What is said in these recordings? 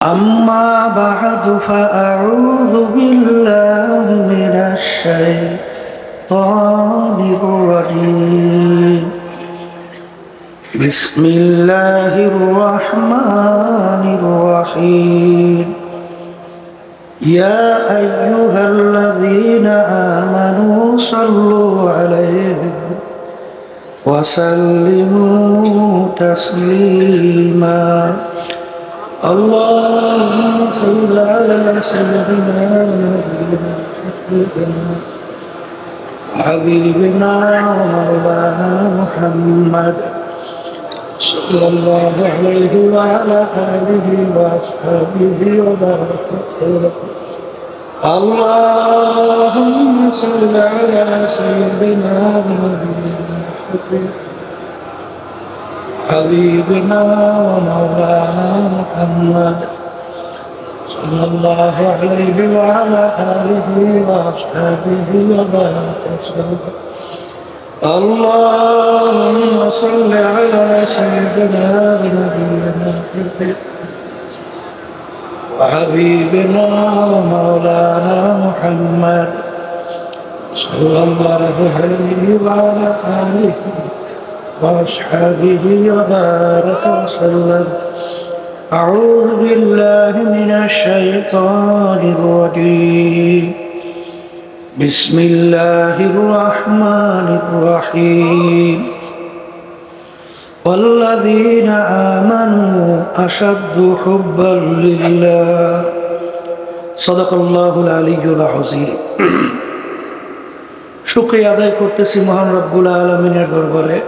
أما بعد فأعوذ بالله من الشيطان الرجيم بسم الله الرحمن الرحيم يا أيها الذين آمنوا صلوا عليه وسلموا تسليما اللهم صل على سيدنا حبيبنا ومولانا محمد صلى الله عليه وعلى آله وأصحابه وبارك وسلم اللهم صل على سيدنا حبيبنا ومولانا محمد صلى الله عليه وعلى آله وأصحابه وبارك وسلم اللهم صل على سيدنا ونبينا وحبيبنا ومولانا محمد صلى الله عليه وعلى آله وأصحابه وبارك وسلم أعوذ بالله من الشيطان الرجيم بسم الله الرحمن الرحيم والذين آمنوا أشد حبا لله صدق الله العلي العظيم শুকরিয়া আদায় করতেছি মহান রব্বুল আলামিনের দরবারে।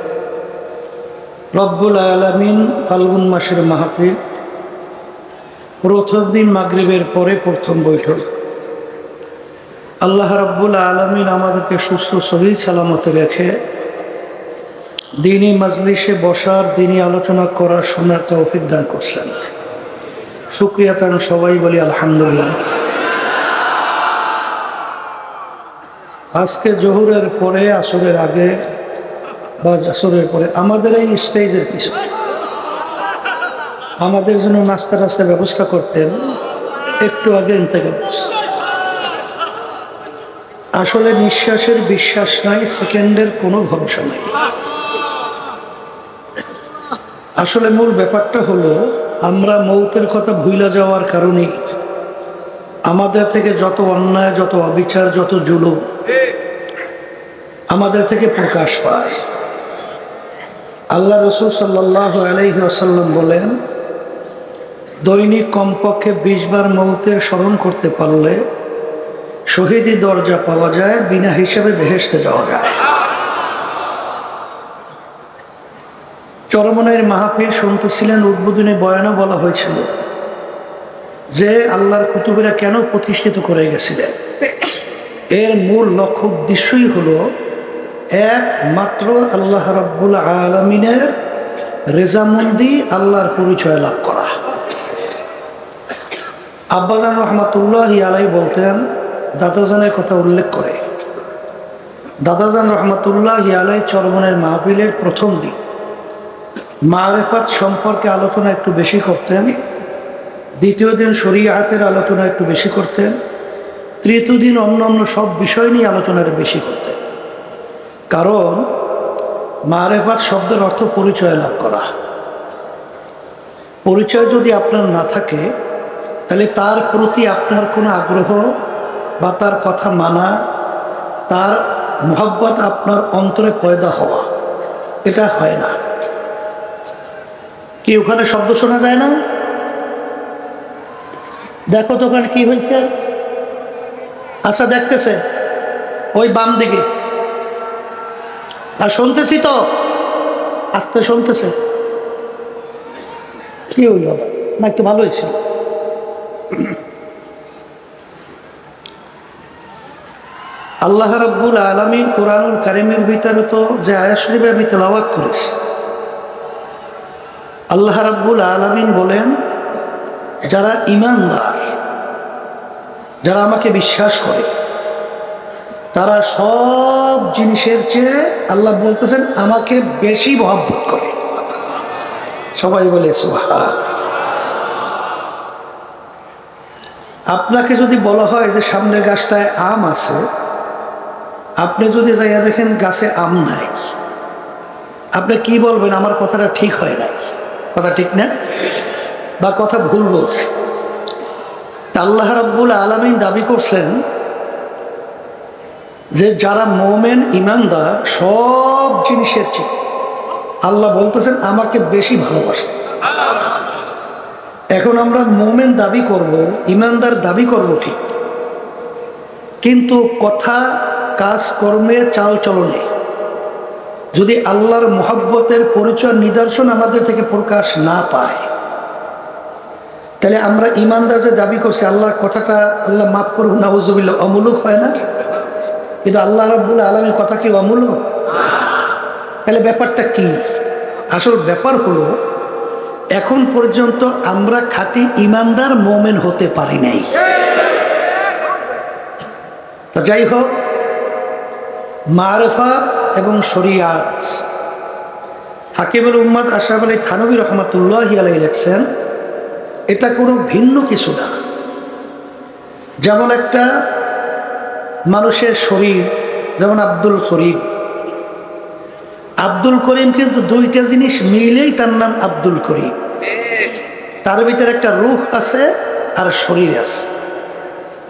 রব্বুল আলামিন ফাল্গুন মাসের মাহফিল, প্রথম দিন মাগরিবের পরে প্রথম বৈঠক। আল্লাহ রব্বুল আলামিন আমাদেরকে সুস্থ সহিহ সালামতে রেখে দ্বীনি মাজলিসে বসার, দ্বীনি আলোচনা করার, শোনার তৌফিক দান করছেন। শুকরিয়া তার সবাই বলি আলহামদুলিল্লাহ। আজকে জোহরের পরে, আসরের আগে বা আসরের পরে আমাদের এই স্টেজের পিছনে আমাদের জন্য নাস্তা টাস্তার ব্যবস্থা করতেন, একটু আগে ইন্তেকাল করছে। আসলে নিঃশ্বাসের বিশ্বাস নাই, সেকেন্ডের কোনো ভরসা নাই। আসলে মূল ব্যাপারটা হলো আমরা মৌতের কথা ভুলে যাওয়ার কারণে আমাদের থেকে যত অন্যায়, যত অবিচার, যত জুলুম আমাদের থেকে প্রকাশ পায়। আল্লাহ রাসূল সাল্লাল্লাহু আলাইহি ওয়াসাল্লাম বলেন, দৈনিক কমপক্ষে 20 বার মৌতের স্মরণ করতে পারলে শহীদি দরজা পাওয়া যায়, বিনা হিসাবে বেহেশতে যাওয়া যায়। চরমনাইয়ের মাহফিল শুনতেছিলেন, উদ্বোধনী বয়ানও বলা হয়েছিল যে আল্লাহর কুতুবেরা কেন প্রতিষ্ঠিত করে গেছিলেন। এর মূল লক্ষ্য উদ্দেশ্যই হলো একমাত্র আল্লাহ রাব্বুল আলামিনের রেজামন্দি, আল্লাহর পরিচয় লাভ করা। আব্বাজান রহমাতুল্লাহি আলাইহি বলতেন, দাদাজানের কথা উল্লেখ করে, দাদাজান রহমাতুল্লাহি আলাইহি চরমনের মাহফিলের প্রথম দিন মারিফাত সম্পর্কে আলোচনা একটু বেশি করতেন, দ্বিতীয় দিন শরীয়তের আলোচনা একটু বেশি করতেন, তৃতীয় দিন অন্যান্য সব বিষয় নিয়ে আলোচনাটা বেশি করতেন। কারণ মারিফাত শব্দের অর্থ পরিচয় লাভ করা। পরিচয় যদি আপনার না থাকে, তাহলে তার প্রতি আপনার কোনো আগ্রহ বা তার কথা মানা, তার মহব্বত আপনার অন্তরে পয়দা হওয়া, এটা হয় না। কি ওখানে শব্দ শোনা যায় না? দেখো তো ওখানে কি হয়েছে। আচ্ছা, দেখতেছে ওই বাম দিকে, আর শুনতেছি তো, আস্তে শুনতেছে। কি হইল? না, একটু ভালো হয়েছিল। আল্লাহ রাব্বুল আলামিন কুরআনুল কারীমের ভিতরে তো যে আয়াত শরীফ আমি তেলাওয়াত করেছি, আল্লাহ রাব্বুল আলামিন বলেন, যারা ঈমানদার, যারা আমাকে বিশ্বাস করে, তারা সব জিনিসের চেয়ে আল্লাহ বলতেছেন আমাকে বেশি মহব্বত করে। সবাই বলে সুবহান। আপনাকে যদি বলা হয় যে সামনে গাছটায় আম আছে, আপনি যদি যাইয়া দেখেন গাছে আম নাই, আপনি কি বলবেন? আমার কথাটা ঠিক হয় নাই, কথা ঠিক না, বা কথা ভুল বলছে। আল্লাহ রাব্বুল আলামিন দাবি করছেন যে যারা মোমেন ইমানদার সব জিনিসের চেয়ে আল্লাহ বলতেছেন আমাকে বেশি ভালোবাসে। এখন আমরা মোমেন দাবি করব, ইমানদার দাবি করব ঠিক, কিন্তু কথা, কাজ, কর্মে, চাল চলনে যদি আল্লাহর মহব্বতের পরিচয় নিদর্শন আমাদের থেকে প্রকাশ না পায়, তাহলে আমরা ইমানদার যে দাবি করছি, আল্লাহর কথাটা আল্লাহ মাফ করুন নাউজুবিল্লাহ অমূলক হয় না? কিন্তু আল্লাহ রাব্বুল আলামিনের কথা কি অমূলক? তাহলে ব্যাপারটা কি? আসল ব্যাপার হলো এখন পর্যন্ত আমরা খাঁটি ইমানদার মোমেন হতে পারি নাই। তা যাই হোক, মারিফাত এবং শরিয়াত, হাকিমুল উম্মাত আশরাফ আলী থানভী রহমাতুল্লাহি আলাইহি লিখছেন, এটা কোনো ভিন্ন কিছু না। যেমন একটা মানুষের শরীর, যেমন আব্দুল করিম, আব্দুল করিম কিন্তু দুইটা জিনিস মিলেই তার নাম আব্দুল করিম। তার ভিতরে একটা রূহ আছে আর শরীর আছে।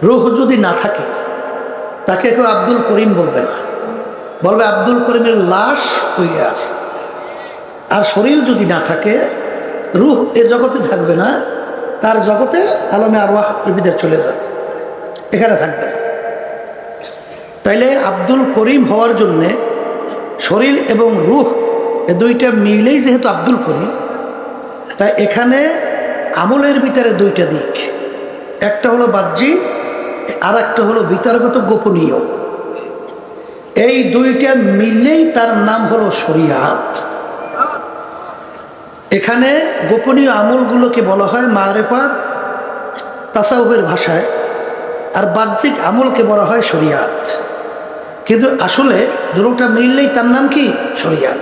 রূহ যদি না থাকে তাকে কেউ আব্দুল করিম বলবে না, বলবে আব্দুল করিমের লাশ হয়ে আছে। আর শরীর যদি না থাকে, রূহ এ জগতে থাকবে না, তার জগতে আলমে আরওয়াহ ভিতরে চলে যাবে, এখানে থাকবে না। তাইলে আব্দুল করিম হওয়ার জন্যে শরীর এবং রূহ এ দুইটা মিলেই যেহেতু আব্দুল করিম, তাই এখানে আমলের ভিতরে দুইটা দিক, একটা হলো বাহ্যিক আর একটা হলো বিতর্কত গোপনীয়। এই দুইটা মিললেই তার নাম হলো শরিয়াত। এখানে গোপনীয় আমলগুলোকে বলা হয় মারিফাত তাসাউফের ভাষায়, আর বাহ্যিক আমলকে বলা হয় শরিয়াত। কিন্তু আসলে দুটোটা মিললেই তার নাম কি? শরিয়াত।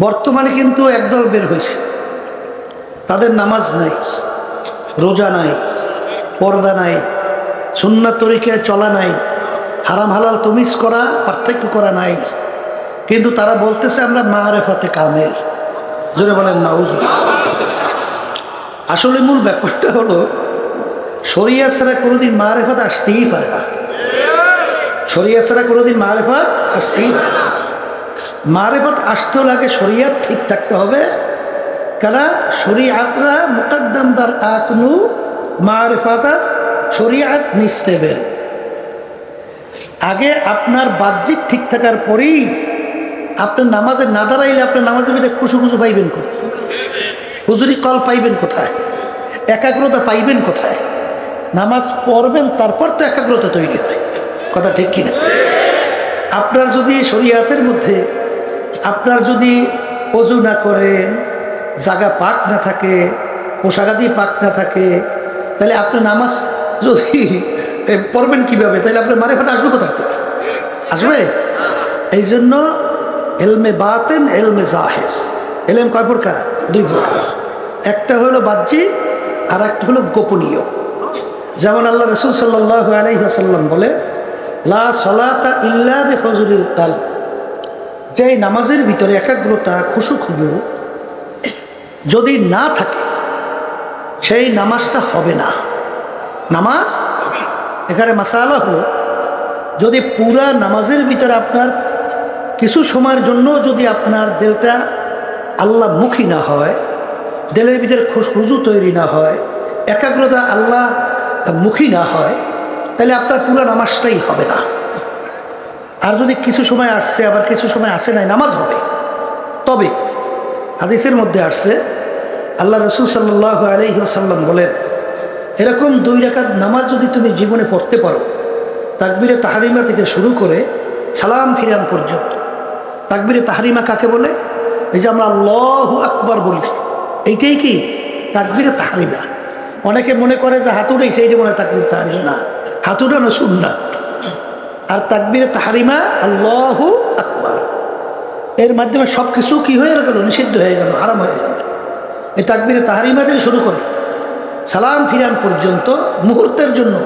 বর্তমানে কিন্তু একদল বের হয়েছে, তাদের নামাজ নাই, রোজা নাই, পর্দা নাই, সুন্নাত তরিকায় চলা নাই, হারাম হালাল তমিজ করা, পার্থক্য করা নাই, কিন্তু তারা বলতেছে আমরা মারিফাতে কামেল। জোরে বলেন নাউজুবিল্লাহ। আসলে মূল ব্যাপারটা হলো শরিয়াত ছাড়া কোনোদিন মারিফাত আসতেই পারে না। শরিয়াত ছাড়া কোনোদিন মারিফাত আসতেই পারে না। মারিফাত আসতেও লাগে শরিয়াত ঠিক থাকতে হবে, কারণ শরিয়াতরা মুকদ্দম দার আকনু মারিফাতা শরিয়াত নিস্তেবের। আগে আপনার বাহ্যিক ঠিক থাকার পরেই আপনার নামাজে না দাঁড়াইলে আপনার নামাজের ভিতরে খুশু খুশু পাইবেন কোথায়? হুজুরি কল পাইবেন কোথায়? একাগ্রতা পাইবেন কোথায়? নামাজ পড়বেন, তারপর তো একাগ্রতা তৈরি হয়, কথা ঠিক কিনা? আপনার যদি শরিয়াতের মধ্যে আপনার যদি ওযু না করেন, জায়গা পাক না থাকে, পোশাকাদি পাক না থাকে, তাহলে আপনার নামাজ যদি পড়বেন কিভাবে? তাহলে আপনার মারিফাত আসবে কোথায় থেকে? আসবে? এই জন্য এলমে বাতেন, এলমে জাহির। এলম কয় প্রকার? দুই প্রকার। একটা হলো বাহ্যিক আর একটা হলো গোপনীয়। যেমন আল্লাহ রাসূল সাল্লাল্লাহু আলাইহি ওয়াসাল্লাম বলে, লা সালাতা ইল্লা বিহুজুরিল কালব, যে নামাজের ভিতরে একাগ্রতা, খুশু খুজু যদি না থাকে সেই নামাজটা হবে না। নামাজ এখানে মাসালা হলো, যদি পুরা নামাজের ভিতরে আপনার কিছু সময়ের জন্য যদি আপনার দিলটা আল্লাহ মুখী না হয়, দিলের ভিতরে খুশু তৈরি না হয়, একাগ্রতা আল্লাহ মুখী না হয়, তাহলে আপনার পুরো নামাজটাই হবে না। আর যদি কিছু সময় আসছে আবার কিছু সময় আসে নাই, নামাজ হবে। তবে হাদিসের মধ্যে আসছে, আল্লাহ রাসূল সাল্লাল্লাহু আলাইহি ওয়াসাল্লাম বলেন, এরকম 2 রাকাত নামাজ যদি তুমি জীবনে পড়তে পারো, তাকবীরে তাহরিমা থেকে শুরু করে সালাম ফিরান পর্যন্ত। তাকবীরে তাহরিমা কাকে বলে? এই যে আমরা আল্লাহু আকবার বলি, এইটাই কি তাকবীরে তাহরিমা। অনেকে মনে করে যে হাত উঠেছে এইটা মনে হয় তাকবীরে তাহরিমা। না, হাত উঠানো সুন্নাত। আর তাকবীরে তাহরিমা আল্লাহু আকবার, এর মাধ্যমে সব কিছু কি হয়ে গেল? নিষিদ্ধ হয়ে গেল, হারাম হয়ে গেল। এই তাকবীরে তাহরিমা থেকে শুরু করে সালাম ফিরান পর্যন্ত মুহূর্তের জন্য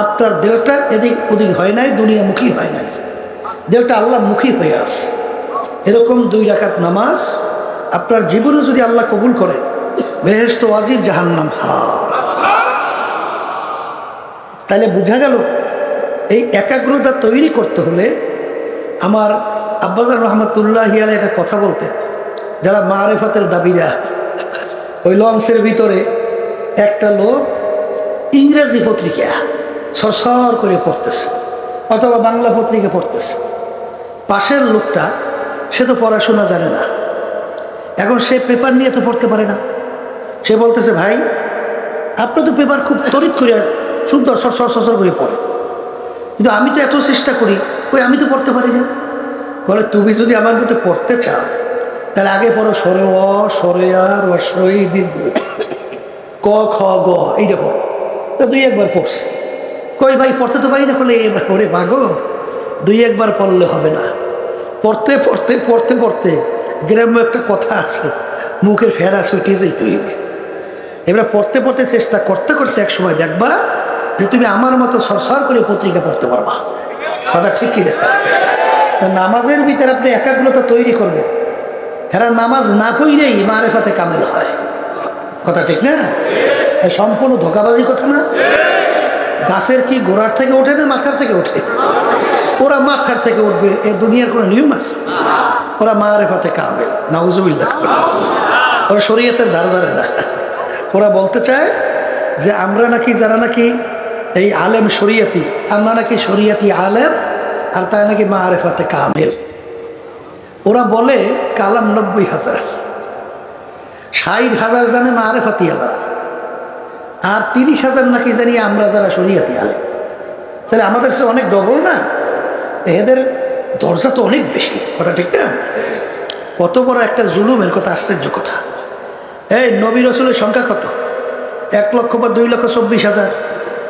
আপনার দেহটা এদিক ওদিক হয় নাই, দুনিয়ামুখী হয় নাই, দেহটা আল্লাহমুখী হয়ে আসে। এরকম 2 রাকাত নামাজ আপনার জীবনে যদি আল্লাহ কবুল করে, বেহেশত ওয়াজিব, জাহান্নাম হারাম। তাহলে বোঝা গেল এই একাগ্রতা তৈরি করতে হলে আমার আব্বাজান রহমতুল্লাহি আলাইহি একটা কথা বলতেন, যারা মারিফাতের দাবিদার, ওই লঞ্চের ভিতরে একটা লোক ইংরেজি পত্রিকা সরসর করে পড়তেছে অথবা বাংলা পত্রিকা পড়তেছে। পাশের লোকটা সে তো পড়াশোনা জানে না, এখন সে পেপার নিয়ে তো পড়তে পারে না। সে বলতেছে, ভাই আপনি তো পেপার খুব তড়িৎ করে সুন্দর সরসর করে পড়ে, কিন্তু আমি তো এত চেষ্টা করি, ওই আমি তো পড়তে পারি না। বলে, তুমি যদি আমার মধ্যে পড়তে চাও তাহলে আগে পড়ো সরে অ, সরে আর, অশ্রই, দীর্ঘ, ক খ গ, এইটা পড়ো। তো 2-1 পড়ছি। কই ভাই পড়তে তো পারি না। বলে, ওরে বাগো, 2-1 পড়লে হবে না, পড়তে পড়তে পড়তে পড়তে গ্রাম্য একটা কথা আছে, মুখের ফেরা ছুটে যেতে হইবে। এবার পড়তে পড়তে চেষ্টা করতে করতে এক সময় দেখবা যে তুমি আমার মতো সরসর করে পত্রিকা পড়তে পারবা। কথা ঠিক কি দেখা? নামাজের ভিতরে আপনি একাগ্রতা তৈরি করবেন, এরা নামাজ না পড়লেই মারেফাতে কামেল হয়। কথা ঠিক না? সম্পূর্ণ ধোঁকাবাজি কথা না? গাছের কি গোড়ার থেকে ওঠে না মাথার থেকে ওঠে? ওরা মাথার থেকে উঠবে, এ দুনিয়ার কোনো নিয়ম আছে? ওরা মারেফাতে কামেল, নাউজুবিল্লাহ। ওরা শরীয়তের ধারে ধারে না। ওরা বলতে চায় যে আমরা নাকি, যারা নাকি এই আলেম শরিয়াতি, আমরা নাকি শরিয়াতি আলেম, আর তাই নাকি মারেফাতে কামেল। ওরা বলে কালাম 90,000, 60,000 জানে মারেফাতি আলাদা, আর 30,000 নাকি জানি আমরা যারা শরিয়াতি আলেম। তাহলে আমাদের সে অনেক ডবল না? এদের দরজা তো অনেক বেশি। কথা ঠিক না? কত বড় একটা জুলুমের কথা, আশ্চর্য কথা। এই নবী রসুলের সংখ্যা কত? 1 লক্ষ বা 2,24,000।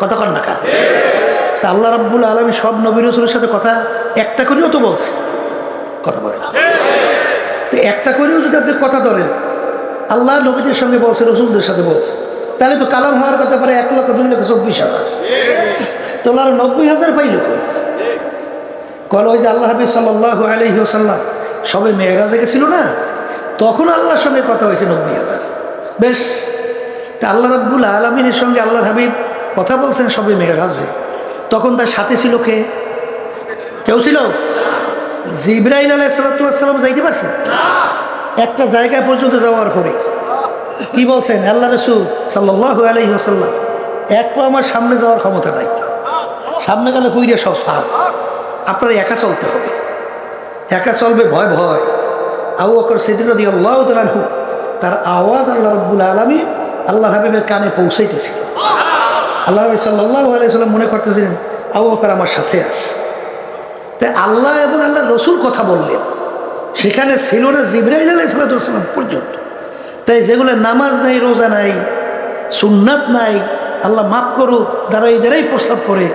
কথা কর না কা? তা আল্লাহ রাব্বুল আলামিন সব নবী রসুলের সাথে কথা একটা করেও তো বলছে, কথা বলে না। তো একটা করেও যদি আপনি কথা ধরেন, আল্লাহ নবীদের সঙ্গে বলছে, রসুলদের সাথে বলছে, তাহলে তো কালাম হওয়ার কথা পারে 1,02,24,000। তোলা 90,000 পাইল কই? কল ওই যে আল্লাহ হাবিব সাল্লাল্লাহু আলাইহি ওয়াসাল্লাম সবে মেরাজে গেছিল না, তখন আল্লাহর সঙ্গে কথা হয়েছে 90,000। বেশ, তা আল্লাহ রাব্বুল আলামিনের সঙ্গে আল্লাহ হাবিব কথা বলছেন সবে মেরাজে, তখন তার সাথে ছিল কে? কেউ ছিল? জিবরাইল আলাইহিস সালাম যাইতে পারছেন? একটা জায়গায় পর্যন্ত যাওয়ার পরে কি বলছেন আল্লাহ রাসূল সাল্লাল্লাহু আলাইহি ওয়াসাল্লাম, এক পা আমার সামনে যাওয়ার ক্ষমতা নাই, সামনে গেলে পুইরে সব সাপ, আপনারা একা চলতে হবে। একা চলবে ভয় ভয়। আবু বকর সিদ্দিক রাদিয়াল্লাহু তাআলা আনহু, তার আওয়াজ আল্লাহ রাব্বুল আলামিন আল্লাহ হাবিবের কানে পৌঁছাইতেছিল। আল্লাহ নবী সাল্লাল্লাহু আলাইহি ওয়াসাল্লাম মনে করতেছিলেন আবু বকর আমার সাথে আছে। তাই আল্লাহ এবং আল্লাহ রসুল কথা বললেন, সেখানে ছিল না জিবরাইল আলাইহিস সালাম পর্যন্ত। তাই যেগুলো নামাজ নাই, রোজা নাই, সুন্নাত নাই, আল্লাহ মাফ করুক, দাঁড়াই দাঁড়াই প্রস্তাব করে,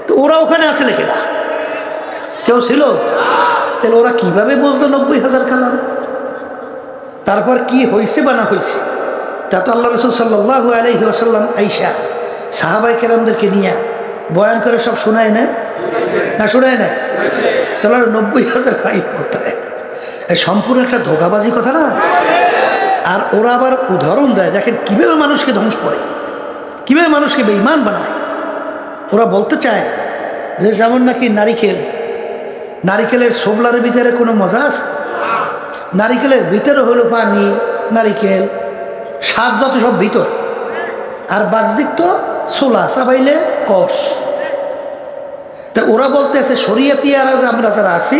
তো ওরা ওখানে আসলে কিনা? কেউ ছিল? তাহলে ওরা কিভাবে বলতো 90,000 কালাম? তারপর কি হয়েছে বা না হয়েছে তা তো আল্লাহ রাসূল সাল্লাল্লাহু আলাইহি ওয়াসাল্লাম আইসা সাহাবায়ে কেরামদেরকে নিয়ে বয়ান করে সব শোনায় না? না শোনায় না? তাহলে 90,000 পাইপ কোথায়? সম্পূর্ণ একটা ধোঁকাবাজি কথা না? আর ওরা আবার উদাহরণ দেয়, দেখেন কিভাবে মানুষকে ধ্বংস করে, কিভাবে মানুষকে বেঈমান বানায়। ওরা বলতে চায় যে যেমন নাকি নারিকেলের ছোবলার ভিতরে কোনো মজা আছে? নারিকেলের ভিতরে হলো পানি, নারিকেল, স্বাদ যত সব ভিতর, আর বাহ্যিক তো ছোলা, চাবাইলে কষ। তা ওরা বলতেছে শরিয়াতি আর আমরা যারা আছি,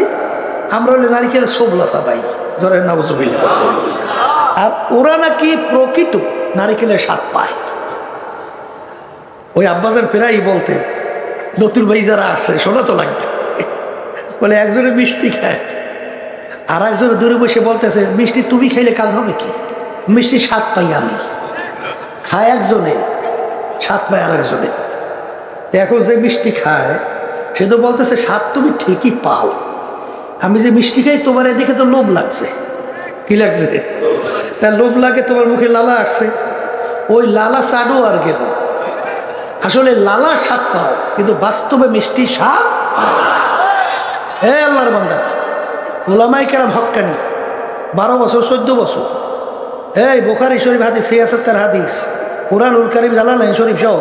আমরা হলে নারিকেলের ছোবলা চাবাই, ধরেন নাউজুবিল্লাহ। আর ওরা নাকি প্রকৃত নারিকেলের স্বাদ পায়। ওই আব্বাজান প্রায়ই বলতেন, নতুন ভাই যারা আসছে শোনা তো লাগবে, বলে একজনে মিষ্টি খায়, আর একজনে দূরে বসে বলতেছে মিষ্টি তুমি খাইলে কাজ হবে কি? মিষ্টি স্বাদ পাই আমি, খায় একজনে, স্বাদ পায় আর একজনে। এখন যে মিষ্টি খায় সে তো বলতেছে স্বাদ তুমি ঠিকই পাও, আমি যে মিষ্টি খাই তোমার এদিকে তো লোভ লাগছে। কি লাগছে? তার লোভ লাগে, তোমার মুখে লালা আসছে, ওই লালা চাডু আর গেল। আসলে লালা স্বাদ পাও, কিন্তু বাস্তবে মিষ্টি স্বাদ। হে আল্লাহর বান্দা, ওলামাই কেরাম হক্কানি 12 বছর 14 বছর, এই বুখারী শরীফ হাদিস, সিয়াসতের হাদিস, কুরআনুল কারীম, জালালাইন শরীফ সহ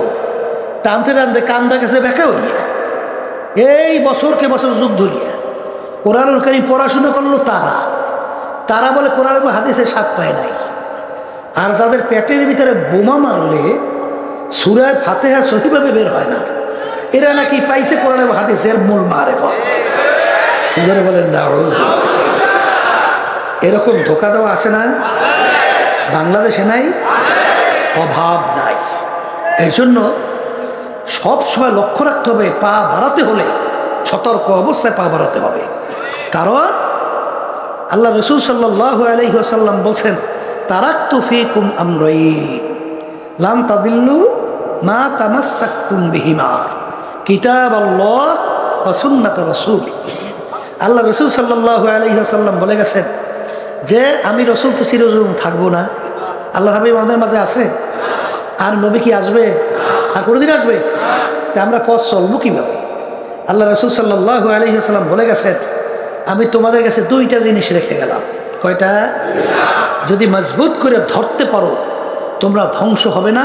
টানতে টানতে কান্দা গেছে ব্যাখ্যা হইয়া। এই বছরকে বছর যুগ ধরিয়া কুরআনুল কারীম পড়াশোনা করলো তারা বলে কোরআন এবং হাদিসের স্বাদ পায় নাই। আর যাদের পেটের ভিতরে বোমা মারলে সূরা ফাতিহা সহিভাবে বের হয় না, এরা নাকি পাইছে কোরআন এবং হাদিসের মূল মারেফত। বলেন না, এরকম ধোকা দেওয়া আছে না? বাংলাদেশে নাই? অভাব নাই। এই জন্য সবসময় লক্ষ্য রাখতে হবে, পা বাড়াতে হলে সতর্ক অবস্থায় পা বাড়াতে হবে। কারণ আল্লাহ রাসূল সাল্লাল্লাহু আলাইহি ওয়াসাল্লাম বলছেন, তারাকতু ফীকুম আমরাইন লান তাদিল্লু মা তামাসসাকতুম বিহিমা, কিতাবাল্লাহ ওয়া সুন্নাত রাসূলি। আল্লাহ রাসূল সাল্লাল্লাহু আলাইহি ওয়াসাল্লাম বলে গেছেন যে আমি রাসূল তো চিরজীবন থাকবো না, আল্লাহর হাবিব আমাদের মাঝে আছে, আর নবী কি আসবে? আর কোনোদিন আসবে? তা আমরা পথ চলবো কীভাবে? আল্লাহ রাসূল সাল্লাল্লাহু আলাইহি ওয়াসাল্লাম বলে গেছেন, আমি তোমাদের কাছে 2টা জিনিস রেখে গেলাম। কয়টা? যদি মজবুত করে ধরতে পারো তোমরা ধ্বংস হবে না,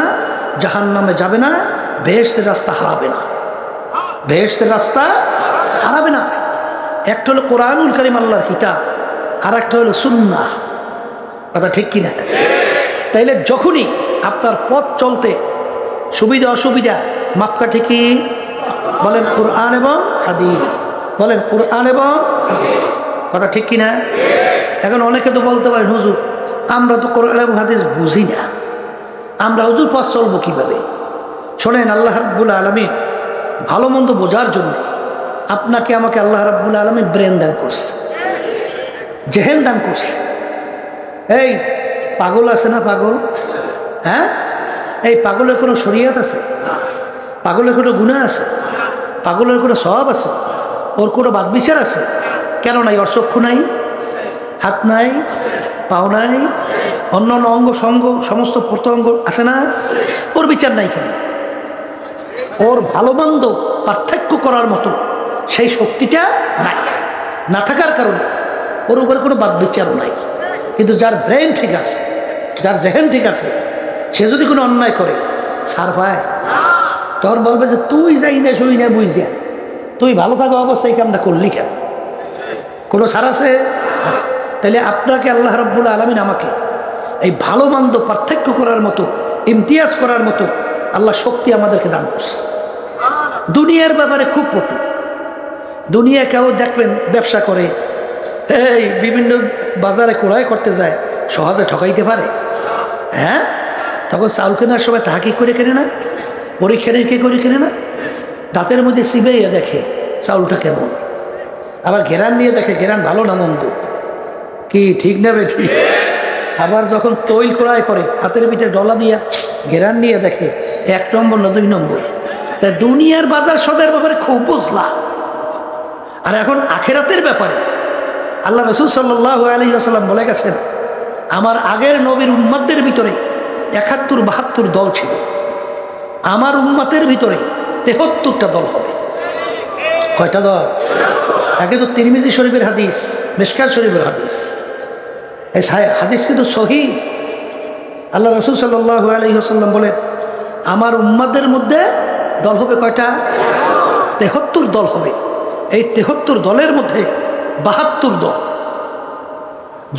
জাহান্নামে যাবে না, বেহেশতের রাস্তা হারাবে না। বেহেশতের রাস্তা হারাবে না। একটা হলো কোরআনুল কারীম, আল্লাহর কিতাব, আর একটা হলো সুন্নাহ। কথা ঠিক কিনা? তাইলে যখনই আপনার পথ চলতে সুবিধা অসুবিধা মাপকাঠি কি? বলেন কোরআন এবং হাদিস। বলেন কোরআন এবং হাদিস। কথা ঠিক কিনা? এখন অনেকে তো বলতে পারেন, হুজুর আমরা তো কোরআন এবং হাদিস বুঝি না, আমরা হুজুর পথ চলবো কীভাবে? শোনেন, আল্লাহ রাব্বুল আলামিন ভালো মন্দ বোঝার জন্য আপনাকে আমাকে আল্লাহ রাব্বুল আলামিন ব্রেন দান করছে, জেহেন দান করছে। এই পাগল আছে না? পাগল, হ্যাঁ? এই পাগলের কোনো শরীয়ত আছে? পাগলের কোনো গুনাহ আছে? পাগলের কোনো সওয়াব আছে? ওর কোনো বাদবিচার আছে? কেন নাই? ওর চক্ষু নাই, হাত নাই, পাও নাই, অন্য অন্য অঙ্গ সঙ্গ সমস্ত প্রত্যঙ্গ আছে না? ওর বিচার নাই কেন? ওর ভালো মন্দ পার্থক্য করার মতো সেই শক্তিটা নাই। না থাকার কারণে ওর উপরে কোনো বাদবিচারও নাই। কিন্তু যার ব্রেন ঠিক আছে, যার জেহেন ঠিক আছে, সে যদি কোনো অন্যায় করে ছাড় পায়? তখন বলবে যে তুই যাই না শুই না বুঝিয়া, তুই ভালো থাকা অবস্থায় এই কামটা করলি কেন? কোনো ছাড় আছে? তাহলে আপনাকে আল্লাহ রাব্বুল আলামিন আমাকে এই ভালো মন্দ পার্থক্য করার মতো, ইমতিয়াজ করার মতো আল্লাহ শক্তি আমাদেরকে দান করছে। দুনিয়ার ব্যাপারে খুব পটু। দুনিয়া কেউ দেখবেন ব্যবসা করে, এই বিভিন্ন বাজারে ক্রয় করতে যায়, সহজে ঠকাইতে পারে? হ্যাঁ? তখন চাউল কেনার সময় তাহা কি করে কেনে না? পরীক্ষা নিরীক্ষা করে কেনে না? দাঁতের মধ্যে চিবাইয়া দেখে চাউলটা কেমন, আবার ঘেরান নিয়ে দেখে ঘেরান ভালো না মন্দ, কি ঠিক নেবে ঠিক। আবার যখন তৈল ক্রয় করে হাতের ভিতরে ডলা দিয়া ঘেরান নিয়ে দেখে 1 নম্বর না 2 নম্বর। তাই দুনিয়ার বাজার সদের ব্যাপারে খুব বুঝলা। আর এখন আখেরাতের ব্যাপারে আল্লাহ রাসূল সাল্লাল্লাহু আলাইহি ওয়াসাল্লাম বলে গেছেন, আমার আগের নবীর উম্মতদের ভিতরে 71-72 দল ছিল, আমার উম্মতের ভিতরে 73টা দল হবে। কয়টা দল? আগে তো তিরমিজি শরীফের হাদিস, মিশকাত শরীফের হাদিস, এই হাদিস কিন্তু সহিহ। আল্লাহ রাসূল সাল্লাল্লাহু আলাইহি ওয়াসাল্লাম বলেন, আমার উম্মতের মধ্যে দল হবে কয়টা? 73 দল হবে। এই 73 দলের মধ্যে 72 দল।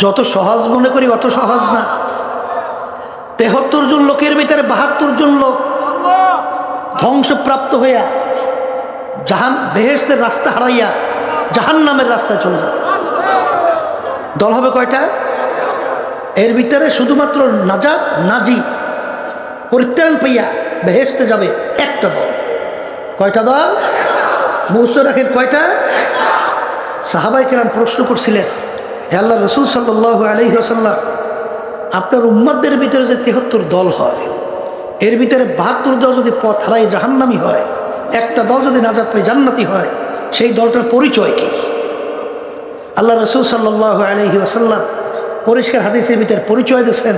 যত সহজ মনে করি অত সহজ না। 73 জন লোকের ভিতরে 72 জন লোক ধ্বংসপ্রাপ্ত হইয়া বেহেশতের রাস্তা হারাইয়া জাহান্নামের রাস্তায় চলে যাবে। দল হবে কয়টা? এর ভিতরে শুধুমাত্র নাজাত, নাজি, পরিত্রাণ পাইয়া বেহেশতে যাবে একটা দল। কয়টা দল? বুঝতে রাখেন কয়টা? সাহাবায়ে কেরাম প্রশ্ন করছিলেন, হে আল্লাহর রাসূল সাল্লাল্লাহু আলাইহি ওয়াসাল্লাম, আপনার উম্মতদের ভিতরে যে 73 দল হয়, এর ভিতরে 72 দল যদি পথ হারাই জাহান্নামী হয়, একটা দল যদি নাজাত পায় জান্নাতি হয়, সেই দলটার পরিচয় কি? আল্লাহ রাসূল সাল্লাল্লাহু আলাইহি ওয়াসাল্লাম পরিষ্কার হাদিসের ভিতরে পরিচয় দিয়েছেন,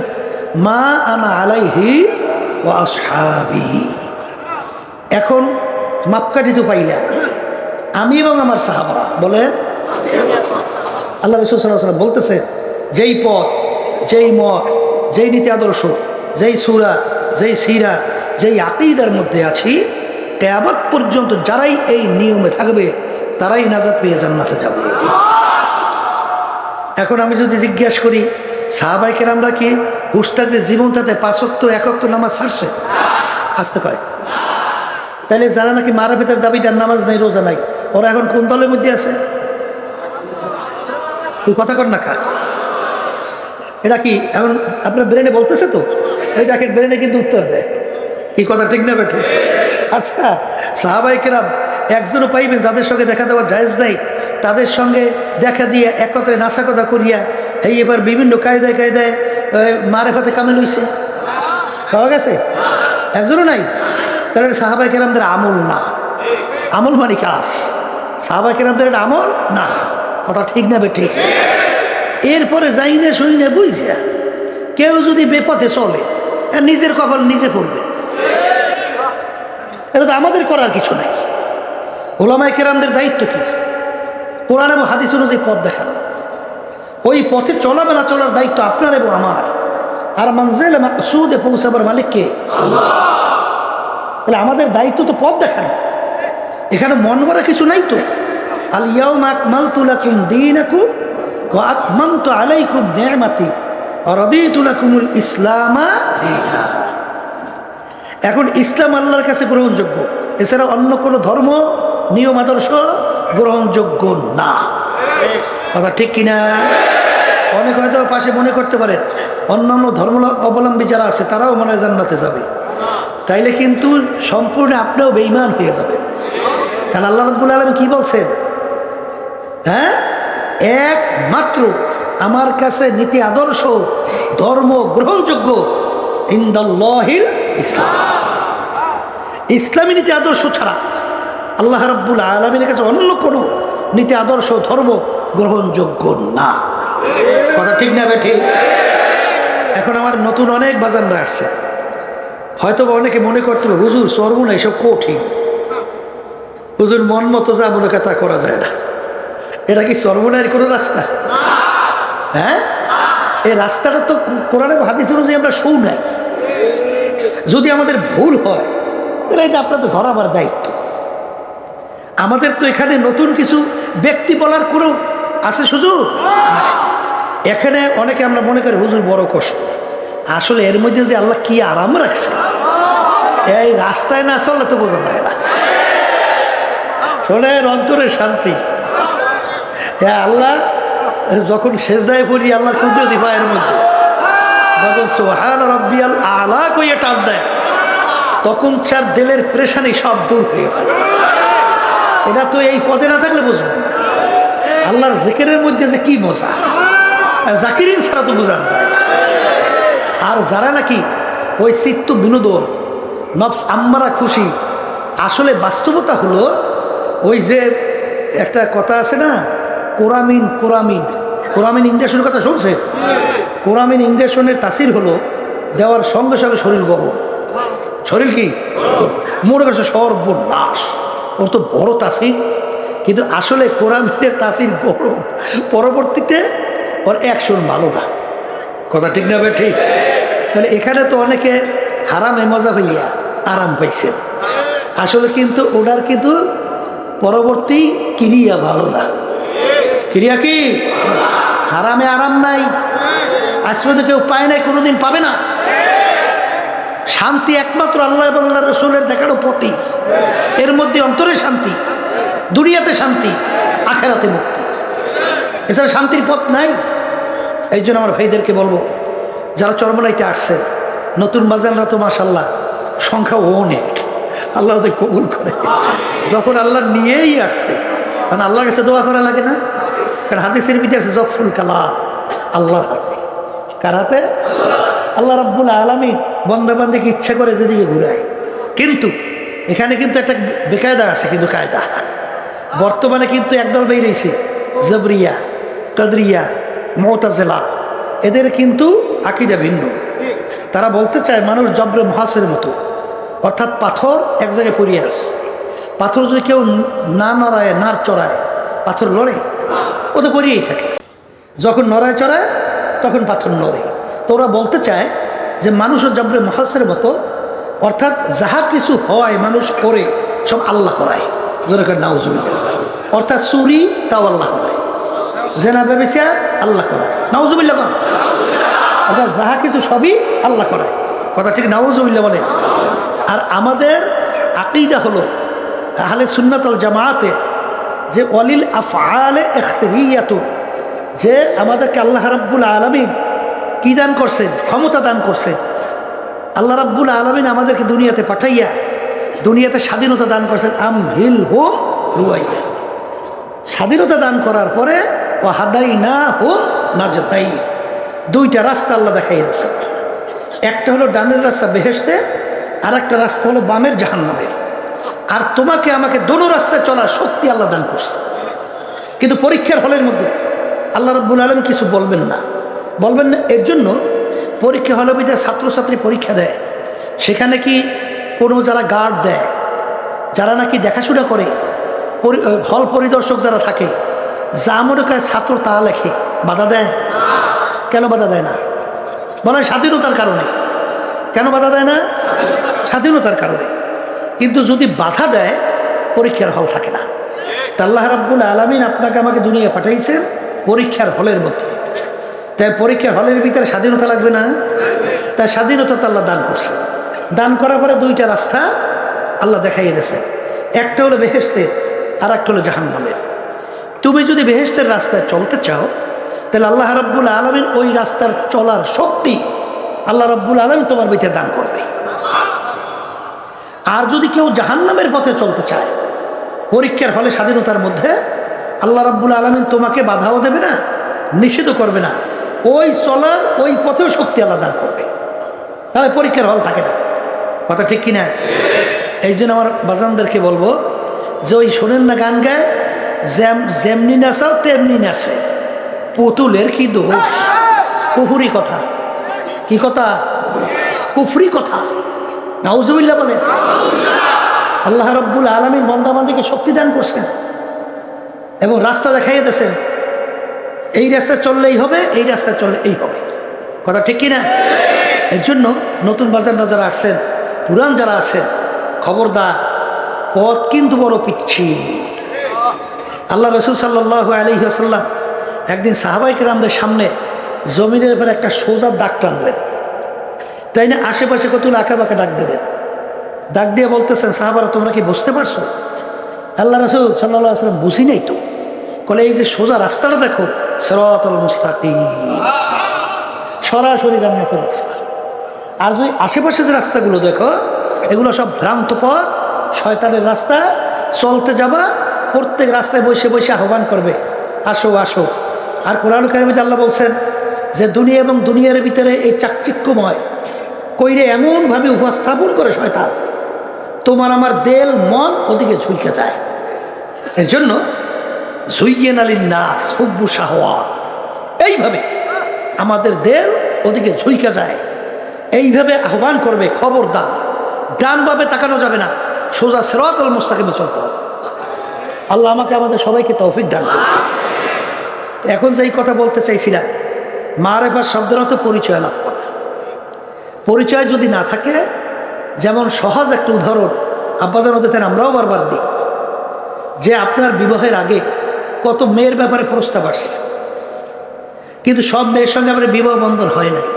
মা আনা আলাইহি ওয়া আসহাবিহি। এখন মাপকাঠি তো পাইলাম, আমি এবং আমার সাহাবারা বলে আল্লাহ রাসূল সাল্লাল্লাহু আলাইহি ওয়াসাল্লাম বলতেছে, যেই পথ, যেই মত, যেই নীতি আদর্শ, যেই সূরা, যেই সিরা, যেই আকীদার মধ্যে আছি, কিয়ামত পর্যন্ত যারাই এই নিয়মে থাকবে তারাই নাজাত পেয়ে জান্নাতে যাবে। এখন আমি যদি জিজ্ঞেস করি, সাহাবায়ে কেরামরা কি হুস্তাতে জীবন তাতে 5 ওয়াক্ত 1 ওয়াক্ত নামাজ ছাড়ছে? আসতে কয়। তাহলে যারা নাকি মারাফেতের দাবিদার, নামাজ নাই, রোজা নাই, ওরা এখন কোন দলের মধ্যে আছে? তুই কথা কর না কা, এটা কি এমন আপনার ব্রেনে বলতেছে? তো এই দেখেন ব্রেনে কিন্তু উত্তর দেয়, কি কথা ঠিক না বেঠে? আচ্ছা, সাহাবায়ে কেরাম একজনও পাইবেন যাদের সঙ্গে দেখা দেওয়া জায়েজ নাই, তাদের সঙ্গে দেখা দিয়ে একত্রে নাচা কথা করিয়া এই এবার বিভিন্ন কায়দায় কায়দায় মারেফাতে কামেল হইছে? পাওয়া গেছে? একজনও নাই। তাহলে সাহাবায়ে কেরামদের আমল না। আমল মানে কাজ, সাহাবায়ে কেরামদের এটা আমল না। কথা ঠিক না বেঠে? এরপরে যাই না সই না বুঝিয়া কেউ যদি বেপথে চলে, নিজের কপাল নিজে করবে, এটা তো আমাদের করার কিছু নাই। উলামায়ে কেরামদের দায়িত্ব কি? কোরআন এবং হাদিস অনুযায়ী পথ দেখানো, ওই পথে চলা বা না চলার দায়িত্ব আপনার এবং আমার। আর মানজিল মাকসুদে পৌঁছাবার মালিক কে? আল্লাহ। তাহলে আমাদের দায়িত্ব তো পথ দেখানো, এখানে মন করা কিছু নাই তো। আল ইয়াউমা আকমালতু লাকুম দীনাকুম ওয়া আতমামতু আলাইকুম নি'মাতি ওয়া রাদিতু লাকুমুল ইসলামা দীনা। এখন ইসলাম আল্লাহর কাছে গ্রহণযোগ্য, এছাড়া অন্য কোনো ধর্ম, নিয়ম, আদর্শ গ্রহণযোগ্য না। কথা ঠিক কিনা? অনেক হয়তো পাশে মনে করতে পারেন অন্যান্য ধর্ম অবলম্বী যারা আছে তারাও মনে হয় জান্নাতে যাবে, তাইলে কিন্তু সম্পূর্ণ আপনিও বেঈমান হয়ে যাবে। কারণ আল্লাহ রাব্বুল আলামিন কি বলছেন? হ্যাঁ, একমাত্র আমার কাছে নীতি আদর্শ ধর্ম গ্রহণযোগ্য ইনদাল্লাহিল ইসলাম। ইসলামী নীতি আদর্শ ছাড়া আল্লাহ রাব্বুল আলামিনের কাছে অন্য কোনো নীতি আদর্শ ধর্ম গ্রহণযোগ্য না। কথা ঠিক না বেঠি? এখন আমার নতুন অনেক বাজানরা আসছে, হয়তো অনেকে মনে করতে হবে হুজুর চর্ম না, এসব কঠিন, হুজুর মন মতো যা মনে কথা করা যায় না। এটা কি চর্মনার কোনো রাস্তা? হ্যাঁ, এই রাস্তাটা তো কোরআন এবং হাদিস অনুযায়ী আমরা শৌ নাই। যদি আমাদের ভুল হয় তাহলে এটা আপনাদের ধরাবার দায়িত্ব। আমাদের তো এখানে নতুন কিছু ব্যক্তি বলার কোনো আছে সুযোগ? এখানে অনেকে আমরা মনে করি হুজুর বড় কষ্ট, আসলে এর মধ্যে যদি আল্লাহ কি আরাম রাখছে, এই রাস্তায় না চললে তো বোঝা যায় না। শোনেন, অন্তরের শান্তি। হ্যাঁ, আল্লাহ যখন সেজদায় পড়ি আল্লাহর কুদরতি পায়ের মধ্যে, যখন সুবহান রাব্বিয়াল আলা কইয়ে টান দেয়, তখন তার দিলের প্রেশানি সব দূর হয়ে যায়। এটা তো এই পদে না থাকলে বুঝবো না আল্লাহর জিকিরের মধ্যে যে কি মজা, জাকিরিন ছাড়া তো বোঝা যায়। আর যারা নাকি ওই চিত্ত বিনোদন, নফস আম্মারা খুশি, আসলে বাস্তবতা হলো ওই যে একটা কথা আছে না, কোরামিন কোরামিন কোরামিন ইঞ্জেকশনের কথা শুনছে? কোরামিন ইঞ্জেকশনের তাসির হলো দেওয়ার সঙ্গে সঙ্গে শরীর গরম। শরীর কি মনে করছে সর্বনাশ, ওর তো বড় তাসির, কিন্তু আসলে কোরামিনের তাসির গরম, পরবর্তীতে ওর অ্যাকশন ভালো না। কথা ঠিক না ভাই? ঠিক। তাহলে এখানে তো অনেকে হারামে মজা পাইয়া আরাম পাইছে, আসলে কিন্তু ওনার কিন্তু পরবর্তী ক্রিয়া ভালো না। ক্রিয়া কি? হারামে আরাম নাই, আসলে কেউ পায় নাই, কোনোদিন পাবে না। শান্তি একমাত্র আল্লাহ এবং আল্লাহ রসুলের দেখানো পথই, এর মধ্যে অন্তরে শান্তি, দুনিয়াতে শান্তি, আখেরাতে মুক্তি, এছাড়া শান্তির পথ নাই। এই জন্য আমার ভাইদেরকে বলবো, যারা চরমনাইতে আসছে, নতুন বাজানরা তো মাশাল্লাহ সংখ্যা অনেক, আল্লাহ ওদের কবুল করে। যখন আল্লাহ নিয়েই আসছে, কারণ আল্লাহর কাছে দোয়া করা লাগে না? কারণ হাদিসের ভিতরে আছে জফুল কালাম আল্লাহর হাতে। কার হাতে? আল্লাহ রাব্বুল আলামিন বন্দাবান্দিকে ইচ্ছা করে যেদিকে ঘুরায়। কিন্তু এখানে কিন্তু একটা বেকায়দা আছে, কিন্তু কায়দা বর্তমানে কিন্তু একদল বেরিয়েছে, জবরিয়া, কদরিয়া, মুতাজিলা, এদের কিন্তু আকীদা ভিন্ন। তারা বলতে চায় মানুষ জবরে মহাসের মতো, অর্থাৎ পাথর এক জায়গায় পড়িয়ে আছে। পাথর যদি কেউ না নড়ায় না চড়ায়, পাথর লড়ে? ও তো পড়িয়েই থাকে। যখন নড়ায় চড়ায় তখন পাথর নড়ে। তো ওরা বলতে চায় যে মানুষও জবরে মহাসের মতো, অর্থাৎ যাহা কিছু হয় মানুষ করে সব আল্লাহ করায়। নাউজুবিল্লাহ। অর্থাৎ চুরি তাও আল্লাহ করায়, জেনা ব্যভিচার আল্লাহ করায়। নাউজুবিল্লাহ। অর্থাৎ যাহা কিছু সবই আল্লাহ করায়। কথা ঠিক? নাউজুবিল্লাহ বলে। আর আমাদের আকীদা হলো আহলে সুন্নাত ওয়াল জামাতে যে ওয়ালিল আফআলে ইখতিরিয়াতুন, যে আমাদেরকে আল্লাহ রাব্বুল আলামিন কি দান করছেন? ক্ষমতা দান করছেন। আল্লাহ রাব্বুল আলামিন আমাদেরকে দুনিয়াতে পাঠাইয়া দুনিয়াতে স্বাধীনতা দান করছেন। আমহিলহুম রুয়াইয়া, স্বাধীনতা দান করার পরে ওয়াহাদাইনাহুম নাজদাইন, দুইটা রাস্তা আল্লাহ দেখাই দিয়েছে। একটা হলো ডানের রাস্তা বেহেশতে, আর একটা রাস্তা হলো বামের জাহান্নামের। আর তোমাকে আমাকে দোনো রাস্তায় চলার শক্তি আল্লাহ দান করছে। কিন্তু পরীক্ষার হলের মধ্যে আল্লাহ রাব্বুল আলামিন কিছু বলবেন না। এর জন্য পরীক্ষা হলের মধ্যে ছাত্রছাত্রী পরীক্ষা দেয়, সেখানে কি কোনো যারা গার্ড দেয়, যারা নাকি দেখাশোনা করে, হল পরিদর্শক যারা থাকে, যা মনে করে ছাত্র তা লেখে, বাধা দেয়? কেন বাধা দেয় না? বলে স্বাধীনতার কারণে। কেন বাধা দেয় না? স্বাধীনতার কারণে। কিন্তু যদি বাধা দেয় পরীক্ষার হল থাকে না। তা আল্লাহ রাব্বুল আলামিন আপনাকে আমাকে দুনিয়া পাঠাইছেন পরীক্ষার হলের মধ্যে। তাই পরীক্ষার হলের ভিতরে স্বাধীনতা লাগবে না? তাই স্বাধীনতা তো আল্লাহ দান করছে। দান করার পরে দুইটা রাস্তা আল্লাহ দেখাইয়ে দিয়েছে। একটা হলো বেহেশতের, আর একটা হলো জাহান্নামের। তুমি যদি বেহেশতের রাস্তায় চলতে চাও তাহলে আল্লাহ রাব্বুল আলামিন ওই রাস্তার চলার শক্তি আল্লাহ রাব্বুল আলামিন তোমার ভিতরে দান করবে। আর যদি কেউ জাহান্নামের পথে চলতে চায় পরীক্ষার হলে স্বাধীনতার মধ্যে, আল্লাহ রাব্বুল আলামিন তোমাকে বাধাও দেবে না, নিষেধও করবে না, ওই চলার ওই পথেও শক্তি আল্লাহ দান করবে। তাহলে পরীক্ষার হল থাকে না। কথা ঠিক কিনা? এই জন্য আমার বাজানদেরকে বলবো যে ওই শোনেন না গান গায়, যেমনি নাচাও তেমনি নাচে, পুতুলের কি দোষ? কুফরি কথা। কি কথা? কুফরি কথা। নাউজুবিল্লাহ বলে। আল্লাহ রাব্বুল আলামিন বান্দাবান্দিকে শক্তি দান করছেন এবং রাস্তা দেখাইয়ে দিয়েছেন, এই রাস্তায় চললেই হবে, এই রাস্তায় চললে এই হবে। কথা ঠিক কিনা? এর জন্য নতুন বাজাররা যারা আসছেন, পুরান যারা আছেন, খবরদার, পথ কিন্তু বড় পিচ্ছিল। আল্লাহ রাসূল সাল্লাল্লাহু আলাইহি ওয়াসাল্লাম একদিন সাহাবায়ে কেরামদের সামনে জমিনের উপর একটা সোজা দাগ টানলেন। তাই না? আশেপাশে কতগুলো আঁকা বাঁকা ডাক দিলেন। ডাক দিয়ে বলতেছেন, সাহাবারা তোমরা কি বুঝতে পারছো? আল্লাহ রাসূল সাল্লাল্লাহু আলাইহি ওয়াসাল্লাম বুঝি নাই তো। বলে এই যে সোজা রাস্তাটা দেখো, সিরাতাল মুস্তাকিম, সরাসরি জান্নাতের রাস্তা। আর যদি আশেপাশে যে রাস্তাগুলো দেখো, এগুলো সব ভ্রান্ত পথ, শয়তানের রাস্তা। চলতে যাবা, প্রত্যেক রাস্তায় বসে বসে আহ্বান করবে, আসো আসো। আর কোরআন কারিমে আল্লাহ বলছেন যে দুনিয়া এবং দুনিয়ার ভিতরে এই চাকচিক্যময় কইরে এমনভাবে উপস্থাপন করে শয়তান, তোমার আমার দেল মন ওদিকে ঝুঁকে যায়। এর জন্য যুইয়িনা লিন-নাস হুব্বু শাহওয়াত, এইভাবে আমাদের দেল ওদিকে ঝুঁকে যায়। এইভাবে আহ্বান করবে, খবরদার ডানভাবে তাকানো যাবে না, সোজা সিরাতাল মুস্তাকিমে চলতে হবে। আল্লাহ আমাকে আমাদের সবাইকে তৌফিক দান করুন। এখন যে এই কথা বলতে চাইছিলাম, মারিফাত শব্দের অর্থ পরিচয় লাভ করা। পরিচয় যদি না থাকে, যেমন সহজ একটা উদাহরণ আব্বাজান ওদের আমরাও বারবার দিই, যে আপনার বিবাহের আগে কত মেয়ের ব্যাপারে প্রস্তাব আসছে, কিন্তু সব মেয়ের সঙ্গে আপনার বিবাহ বন্ধন হয় নাই।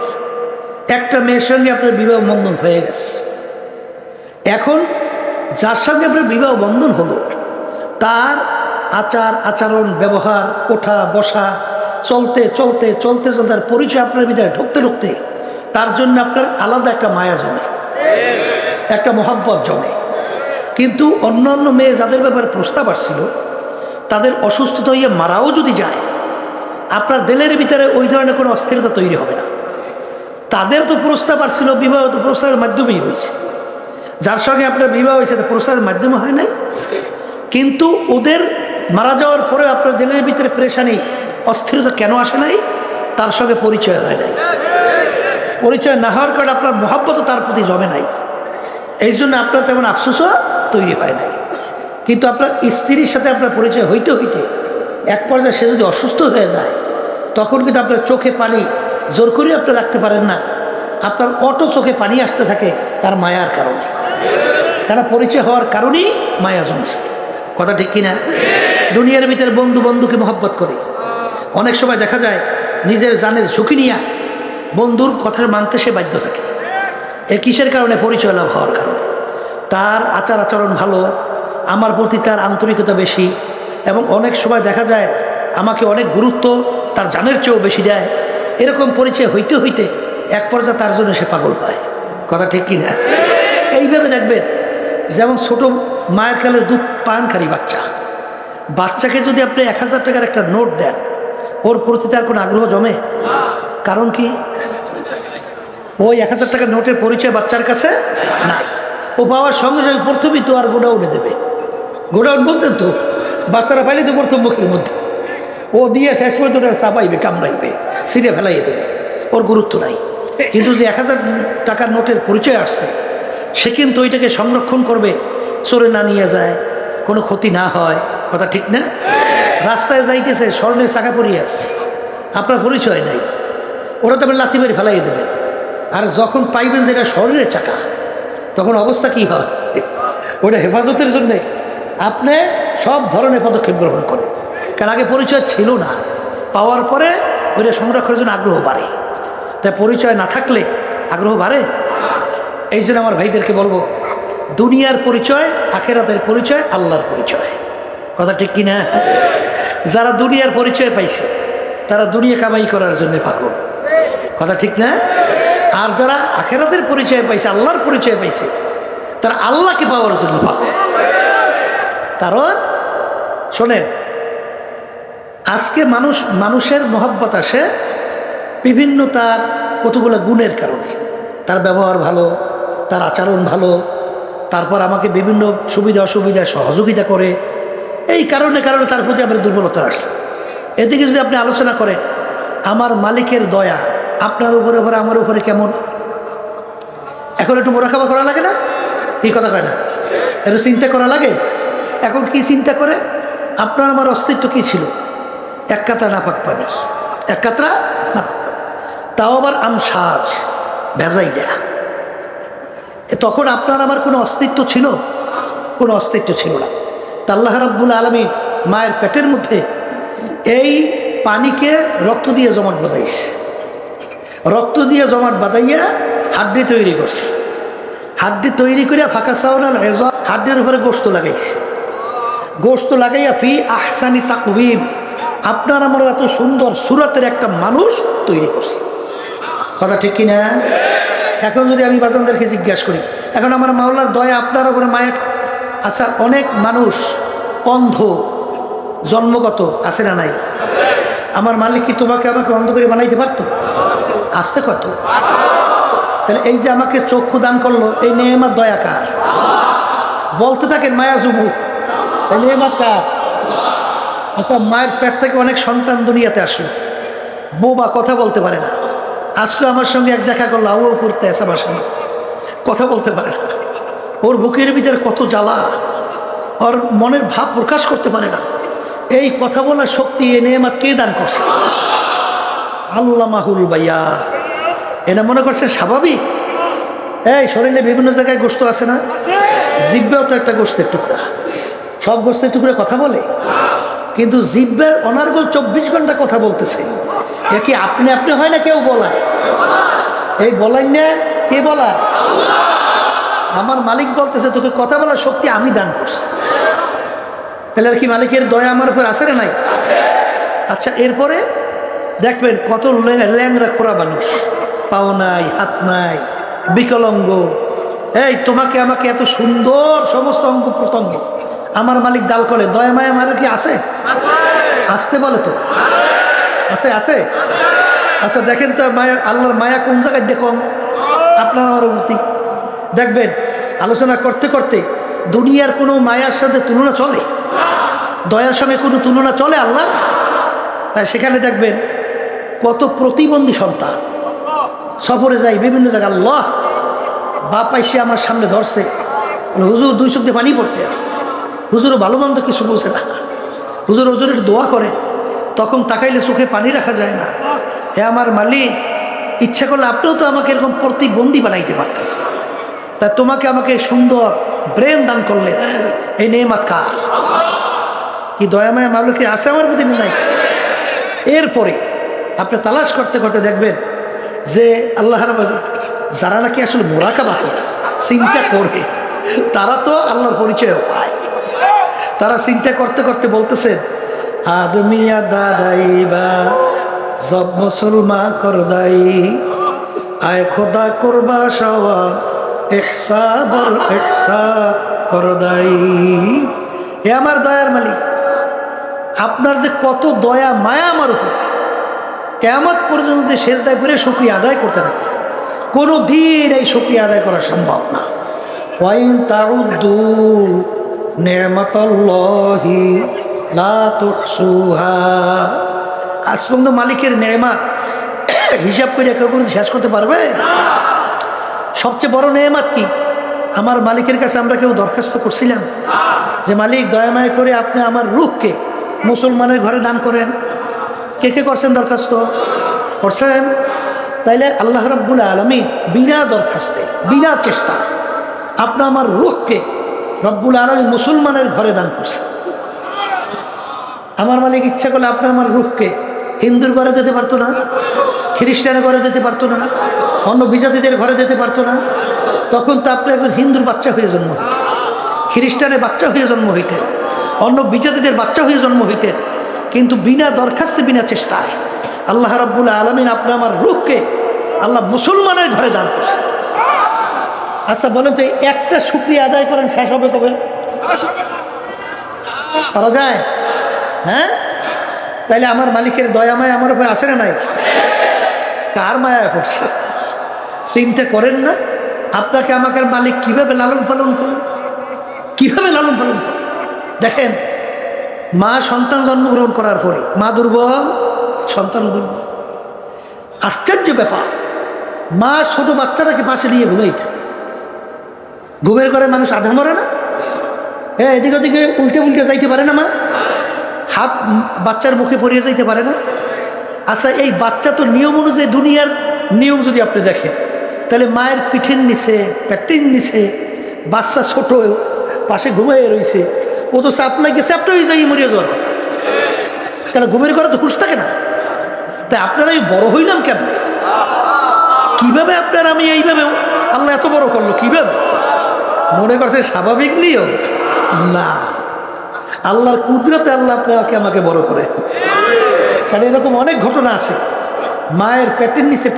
একটা মেয়ের সঙ্গে আপনার বিবাহ বন্ধন হয়ে গেছে। এখন যার সঙ্গে আপনার বিবাহ বন্ধন হলো, তার আচার আচরণ ব্যবহার, ওঠা বসা, চলতে চলতে চলতে চলতে তার পরিচয় আপনার ভিতরে ঢুকতে ঢুকতে তার জন্য আপনার আলাদা একটা মায়া জমে, একটা মহব্বত জমে। কিন্তু অন্য অন্য মেয়ে যাদের ব্যাপারে প্রস্তাব আসছিল, তাদের অসুস্থতা হয়ে মারাও যদি যায়, আপনার দিলের ভিতরে ওই ধরনের কোনো অস্থিরতা তৈরি হবে না। তাদের তো প্রস্তাব আসছিল, বিবাহ তো প্রস্তাবের মাধ্যমেই হয়েছে। যার সঙ্গে আপনার বিবাহ হয়েছে তা প্রস্তাবের মাধ্যমে হয় নাই। কিন্তু ওদের মারা যাওয়ার পরে আপনার দিলের ভিতরে পেরেশানি, অস্থিরতা কেন আসে নাই? তার সঙ্গে পরিচয় হয় নাই। পরিচয় না হওয়ার কারণে আপনার মহব্বতও তার প্রতি জমে নাই, এই জন্য আপনার তেমন আফসোসও তৈরি হয় নাই। কিন্তু আপনার স্ত্রীর সাথে আপনার পরিচয় হইতে হইতে এক পর্যায়ে সে যদি অসুস্থ হয়ে যায়, তখন কিন্তু আপনার চোখে পানি জোর করে আপনি রাখতে পারেন না, আপনার অটো চোখে পানি আসতে থাকে তার মায়ার কারণে। তারা পরিচয় হওয়ার কারণেই মায়া জমছে। কথা ঠিক কিনা? দুনিয়ার ভিতরে বন্ধু বন্ধুকে মহব্বত করে, অনেক সময় দেখা যায় নিজের জানের ঝুঁকি নিয়ে বন্ধুর কথা মানতে সে বাধ্য থাকে। এ কিসের কারণে? পরিচয় লাভ হওয়ার কারণে। তার আচার আচরণ ভালো, আমার প্রতি তার আন্তরিকতা বেশি, এবং অনেক সময় দেখা যায় আমাকে অনেক গুরুত্ব তার জানের চেয়েও বেশি দেয়। এরকম পরিচয় হইতে হইতে এক পর্যায়ে তার জন্য সে পাগল পায়। কথা ঠিক কিনা? এইভাবে দেখবেন, যেমন ছোট মায়ের কালের দুধ পানকারী বাচ্চাকে যদি আপনি 1000 টাকার একটা নোট দেন, ওর প্রতি তার কোনো আগ্রহ জমে? কারণ কি? ওই 1000 টাকার নোটের পরিচয় বাচ্চার কাছে নাই। ও পাওয়ার সঙ্গে সঙ্গে প্রথমেই তো আর গোডাউনে দেবে। গোডাউন বলতেন তো, বাচ্চারা পাইলে তো প্রথম মুখের মধ্যে ও দিয়ে শেষ পর্যন্ত চাপাইবে, কামড়াইবে, সিঁড়ে ফেলাইয়ে দেবে, ওর গুরুত্ব নাই। কিন্তু যে 1000 টাকার নোটের পরিচয় আসছে, সে কিন্তু ওইটাকে সংরক্ষণ করবে, চোরে না নিয়ে যায়, কোনো ক্ষতি না হয়। কথা ঠিক না? রাস্তায় যাইতেছে, স্বর্ণের চাকা পরিয়ে আছে, আপনার পরিচয় নাই, ওরা তো লাথি মেরে ফেলাইয়ে দেবে। আর যখন পাইবেন যেটা স্বর্ণের চাকা, তখন অবস্থা কি হয়? ওটা হেফাজতের জন্যে আপনি সব ধরনের পদক্ষেপ গ্রহণ করেন, কারণ আগে পরিচয় ছিল না। পাওয়ার পরে ওইটা সংরক্ষণের জন্য আগ্রহ বাড়ে। তাই পরিচয় না থাকলে আগ্রহ বাড়ে। এই জন্য আমার ভাইদেরকে বলবো, দুনিয়ার পরিচয়, আখেরাতের পরিচয়, আল্লাহর পরিচয়। কথা ঠিক কিনা? যারা দুনিয়ার পরিচয় পাইছে তারা দুনিয়া কামাই করার জন্য পাগল। কথা ঠিক না? আর যারা আখেরাতের পরিচয় পাইছে, আল্লাহর পরিচয় পাইছে, তারা আল্লাহকে পাওয়ার জন্য পাগল। কারণ শোনেন, আজকে মানুষের মহব্বত আসে বিভিন্ন তার কতগুলো গুণের কারণে। তার ব্যবহার ভালো, তার আচরণ ভালো, তারপর আমাকে বিভিন্ন সুবিধা অসুবিধায় সহযোগিতা করে, এই কারণে তার প্রতি আমার দুর্বলতা আসছে। এদিকে যদি আপনি আলোচনা করেন, আমার মালিকের দয়া আপনার উপরে আমার উপরে কেমন, এখন একটু মোরাকাবা করা লাগে না? এই কথা কয় না? একটু চিন্তা করা লাগে। এখন কি চিন্তা করে? আপনার আমার অস্তিত্ব কি ছিল? এক কাতরা নাপাক পানি, এক কাতরা নাপাক পানি, তাও আবার আমসাজ ভেজাই দেয়া। তখন আপনার আমার কোনো অস্তিত্ব ছিল? কোনো অস্তিত্ব ছিল না। তা আল্লাহ রাব্বুল আলামিন মায়ের পেটের মধ্যে এই পানিকে রক্ত দিয়ে জমাট বাঁধাইছে, রক্ত দিয়ে জমাট বাঁধাইয়া হাড্ডি তৈরি করছে। হাড্ডি তৈরি করিয়া ফাঁকা চাউনাল হাড্ডির উপরে গোশত লাগাইছে। গোশত লাগাইয়া ফি আহসানি তাকওয়িম আপনার আমার এত সুন্দর সুরাতের একটা মানুষ তৈরি করছে। কথা ঠিক কিনা? এখন যদি আমি বাজানদেরকে জিজ্ঞাসা করি, এখন আমার মাওলার দয়া আপনার উপরে মায়ের, আচ্ছা অনেক মানুষ অন্ধ জন্মগত আছে না নাই? আমার মালিক কি তোমাকে আমাকে অন্ধ করে বানাইতে পারতো? আসতে কত? তাহলে এই যে আমাকে চক্ষু দান করলো, এই নেয়ামত দয়া কার? বলতে থাকেন মায়া যুবক, এই নেয়ামত কার? আচ্ছা মায়ের পেট থেকে অনেক সন্তান দুনিয়াতে আসলো, বোবা, কথা বলতে পারে না। আজকে আমার সঙ্গে এক দেখা করলো, ও করতে আছে আমার সঙ্গে, কথা বলতে পারে না। ওর বুকের ভিতরে কত জ্বালা, ওর মনের ভাব প্রকাশ করতে পারে না। এই কথা বলার শক্তি এ নেয়ামত কে দান করছে? আল্লামাহুল বাইয়া। এটা মনে করছে স্বাভাবিক? এই শরীরে বিভিন্ন জায়গায় গোশত আছে না? জিহ্বাও তো একটা গোশতের টুকরা। সব গোশতের টুকরা কথা বলে, কিন্তু জিহ্বার অনার্গল 24 ঘন্টা কথা বলতেছে। এ কি আপনি হয় না কেউ বলায়? এই বলাই না, কে বলায়? আমার মালিক বলতেছে তোকে কথা বলার শক্তি আমি দান করছি। তাহলে আর কি মালিকের দয়া আমার উপর আছে না নাই? আচ্ছা এরপরে দেখবেন কত ল্যাংরা খোরা মানুষ, পাও নাই, হাত নাই, বিকলাঙ্গ। এই তোমাকে আমাকে এত সুন্দর সমস্ত অঙ্গ প্রত্যঙ্গ আমার মালিক দাল করে, দয়া মায়া মালিক কি আছে? আসতে বলে তো আছে, আছে। আচ্ছা দেখেন তো মায়া, আল্লাহর মায়া কোন জায়গায় দেখুন আপনার আমার প্রতি। দেখবেন আলোচনা করতে করতে দুনিয়ার কোনো মায়ার সাথে তুলনা চলে? দয়ার সঙ্গে কোনো তুলনা চলে আল্লাহ? তাই সেখানে দেখবেন কত প্রতিবন্ধী সন্তান, সফরে যাই বিভিন্ন জায়গায়, আল্লাহ বাপ আইসে আমার সামনে ধরছে, হুজুর 2 চোখ দিয়ে পানি পড়তে আছে, হুজুরও ভালো মন্দ কিছু বোঝে না, হুজুর একটু দোয়া করে, তখন তাকাইলে চোখে পানি রাখা যায় না। হে আমার মালিক, ইচ্ছা করলে আপনিও তো আমাকে এরকম প্রতিবন্ধী বানাইতে পারতেন, তা তোমাকে আমাকে সুন্দর ব্রেন দান করলে, এই নেয়ামত কার? কি দয়াময় মামলা কি আছে আমার প্রতি? নাই। এরপরে আপনি তালাশ করতে করতে দেখবেন যে আল্লাহ যারা নাকি আসলে মুরাকাবা করে, চিন্তা করে, তারা তো আল্লাহর পরিচয় পায়। তারা চিন্তা করতে করতে বলতেছেন, আদমিয়া দাদাইবা জব মুসলমান করদাই, আয় খোদা করবা সওয়া ইহসা বর ইহসা করদাই। হে আমার দয়ার মালিক, আপনার যে কত দয়া মায়া আমার উপর, কিয়ামত পর্যন্ত সেজদায় পড়ে শুকরিয়া আদায় করতে থাকে, কোনো দিন এই শুকরিয়া আদায় করা সম্ভব না। ওয়াইন তাউদ্দু নি'মাতাল্লাহি লা তুহসুহা। আজ পর্যন্ত মালিকের নেয়ামত হিসাব করে কেউ কোনো শেষ করতে পারবে? সবচেয়ে বড় নেয়ামত কি? আমার মালিকের কাছে আমরা কেউ দরখাস্ত করছিলাম যে মালিক দয়াময় করে আপনি আমার রূহকে মুসলমানের ঘরে দান করেন? কে কে করছেন দরখাস্ত? করছেন? তাইলে আল্লাহ রাব্বুল আলামিন বিনা দরখাস্তে, বিনা চেষ্টা আপনি আমার রূহকে রব্বুল আলামিন মুসলমানের ঘরে দান করছেন। আমার মালিক ইচ্ছা করলে আপনি আমার রূহকে হিন্দুর ঘরে দিতে পারতো না? খ্রিস্টানের ঘরে দিতে পারতো না? অন্য বিজাতিদের ঘরে দিতে পারতো না? তখন তো আপনি একজন হিন্দুর বাচ্চা হয়ে জন্ম হইতেন, খ্রিস্টানের বাচ্চা হয়ে জন্ম হইতেন, অন্য বিজাতিদের বাচ্চা হয়ে জন্ম হইতেন। কিন্তু বিনা দরখাস্তে, বিনা চেষ্টায় আল্লাহ রাব্বুল আলামিন আপনি আমার রূহকে আল্লাহ মুসলমানের ঘরে দান করছে। আচ্ছা বলেন তো, একটা শুকরিয়া আদায় করেন, শেষ হবে কবে? পারা যায়? হ্যাঁ? তাইলে আমার মালিকের দয়া মায়া আমার উপরে আছে না নাই? কার মায়া করছে? চিন্তা করেন না আপনাকে আমাকে মালিক কিভাবে লালন পালন করেন, কিভাবে লালন পালন করেন। দেখেন, মা সন্তান জন্মগ্রহণ করার পরে মা দুর্বল, সন্তান দুর্বল। আশ্চর্য ব্যাপার, মা ছোট বাচ্চাটাকে পাশে নিয়ে ঘুমাইতে, ঘুমের ঘরে মানুষ আধা মরে না? হ্যাঁ, এদিকে ওদিকে উল্টে উল্টে যাইতে পারে না মা? হাত বাচ্চার মুখে পড়িয়ে যাইতে পারে না? আচ্ছা, এই বাচ্চা তো নিয়ম অনুযায়ী, দুনিয়ার নিয়ম যদি আপনি দেখেন, তাহলে মায়ের পিঠের নিচে, পেটের নিচে বাচ্চা ছোট পাশে ঘুমাইয়ে রয়েছে, ও তো চাপ লাগে, চ্যাপটা হয়ে যায়, মরিয়ে যাওয়ার কথা। কেন? ঘুমের ঘরে তো হুঁশ থাকে না। তাই আপনারা আমি বড় হইলাম কেমন? কিভাবে আপনার আমি এইভাবে আল্লাহ এত বড় করলো কিভাবে? মনে করছে স্বাভাবিক নিয়ম? না, আল্লাহর কুদরতে আল্লাহ আপনাকে আমাকে বড় করে। কারণ এরকম অনেক ঘটনা আছে, মায়ের পেটের নিচে,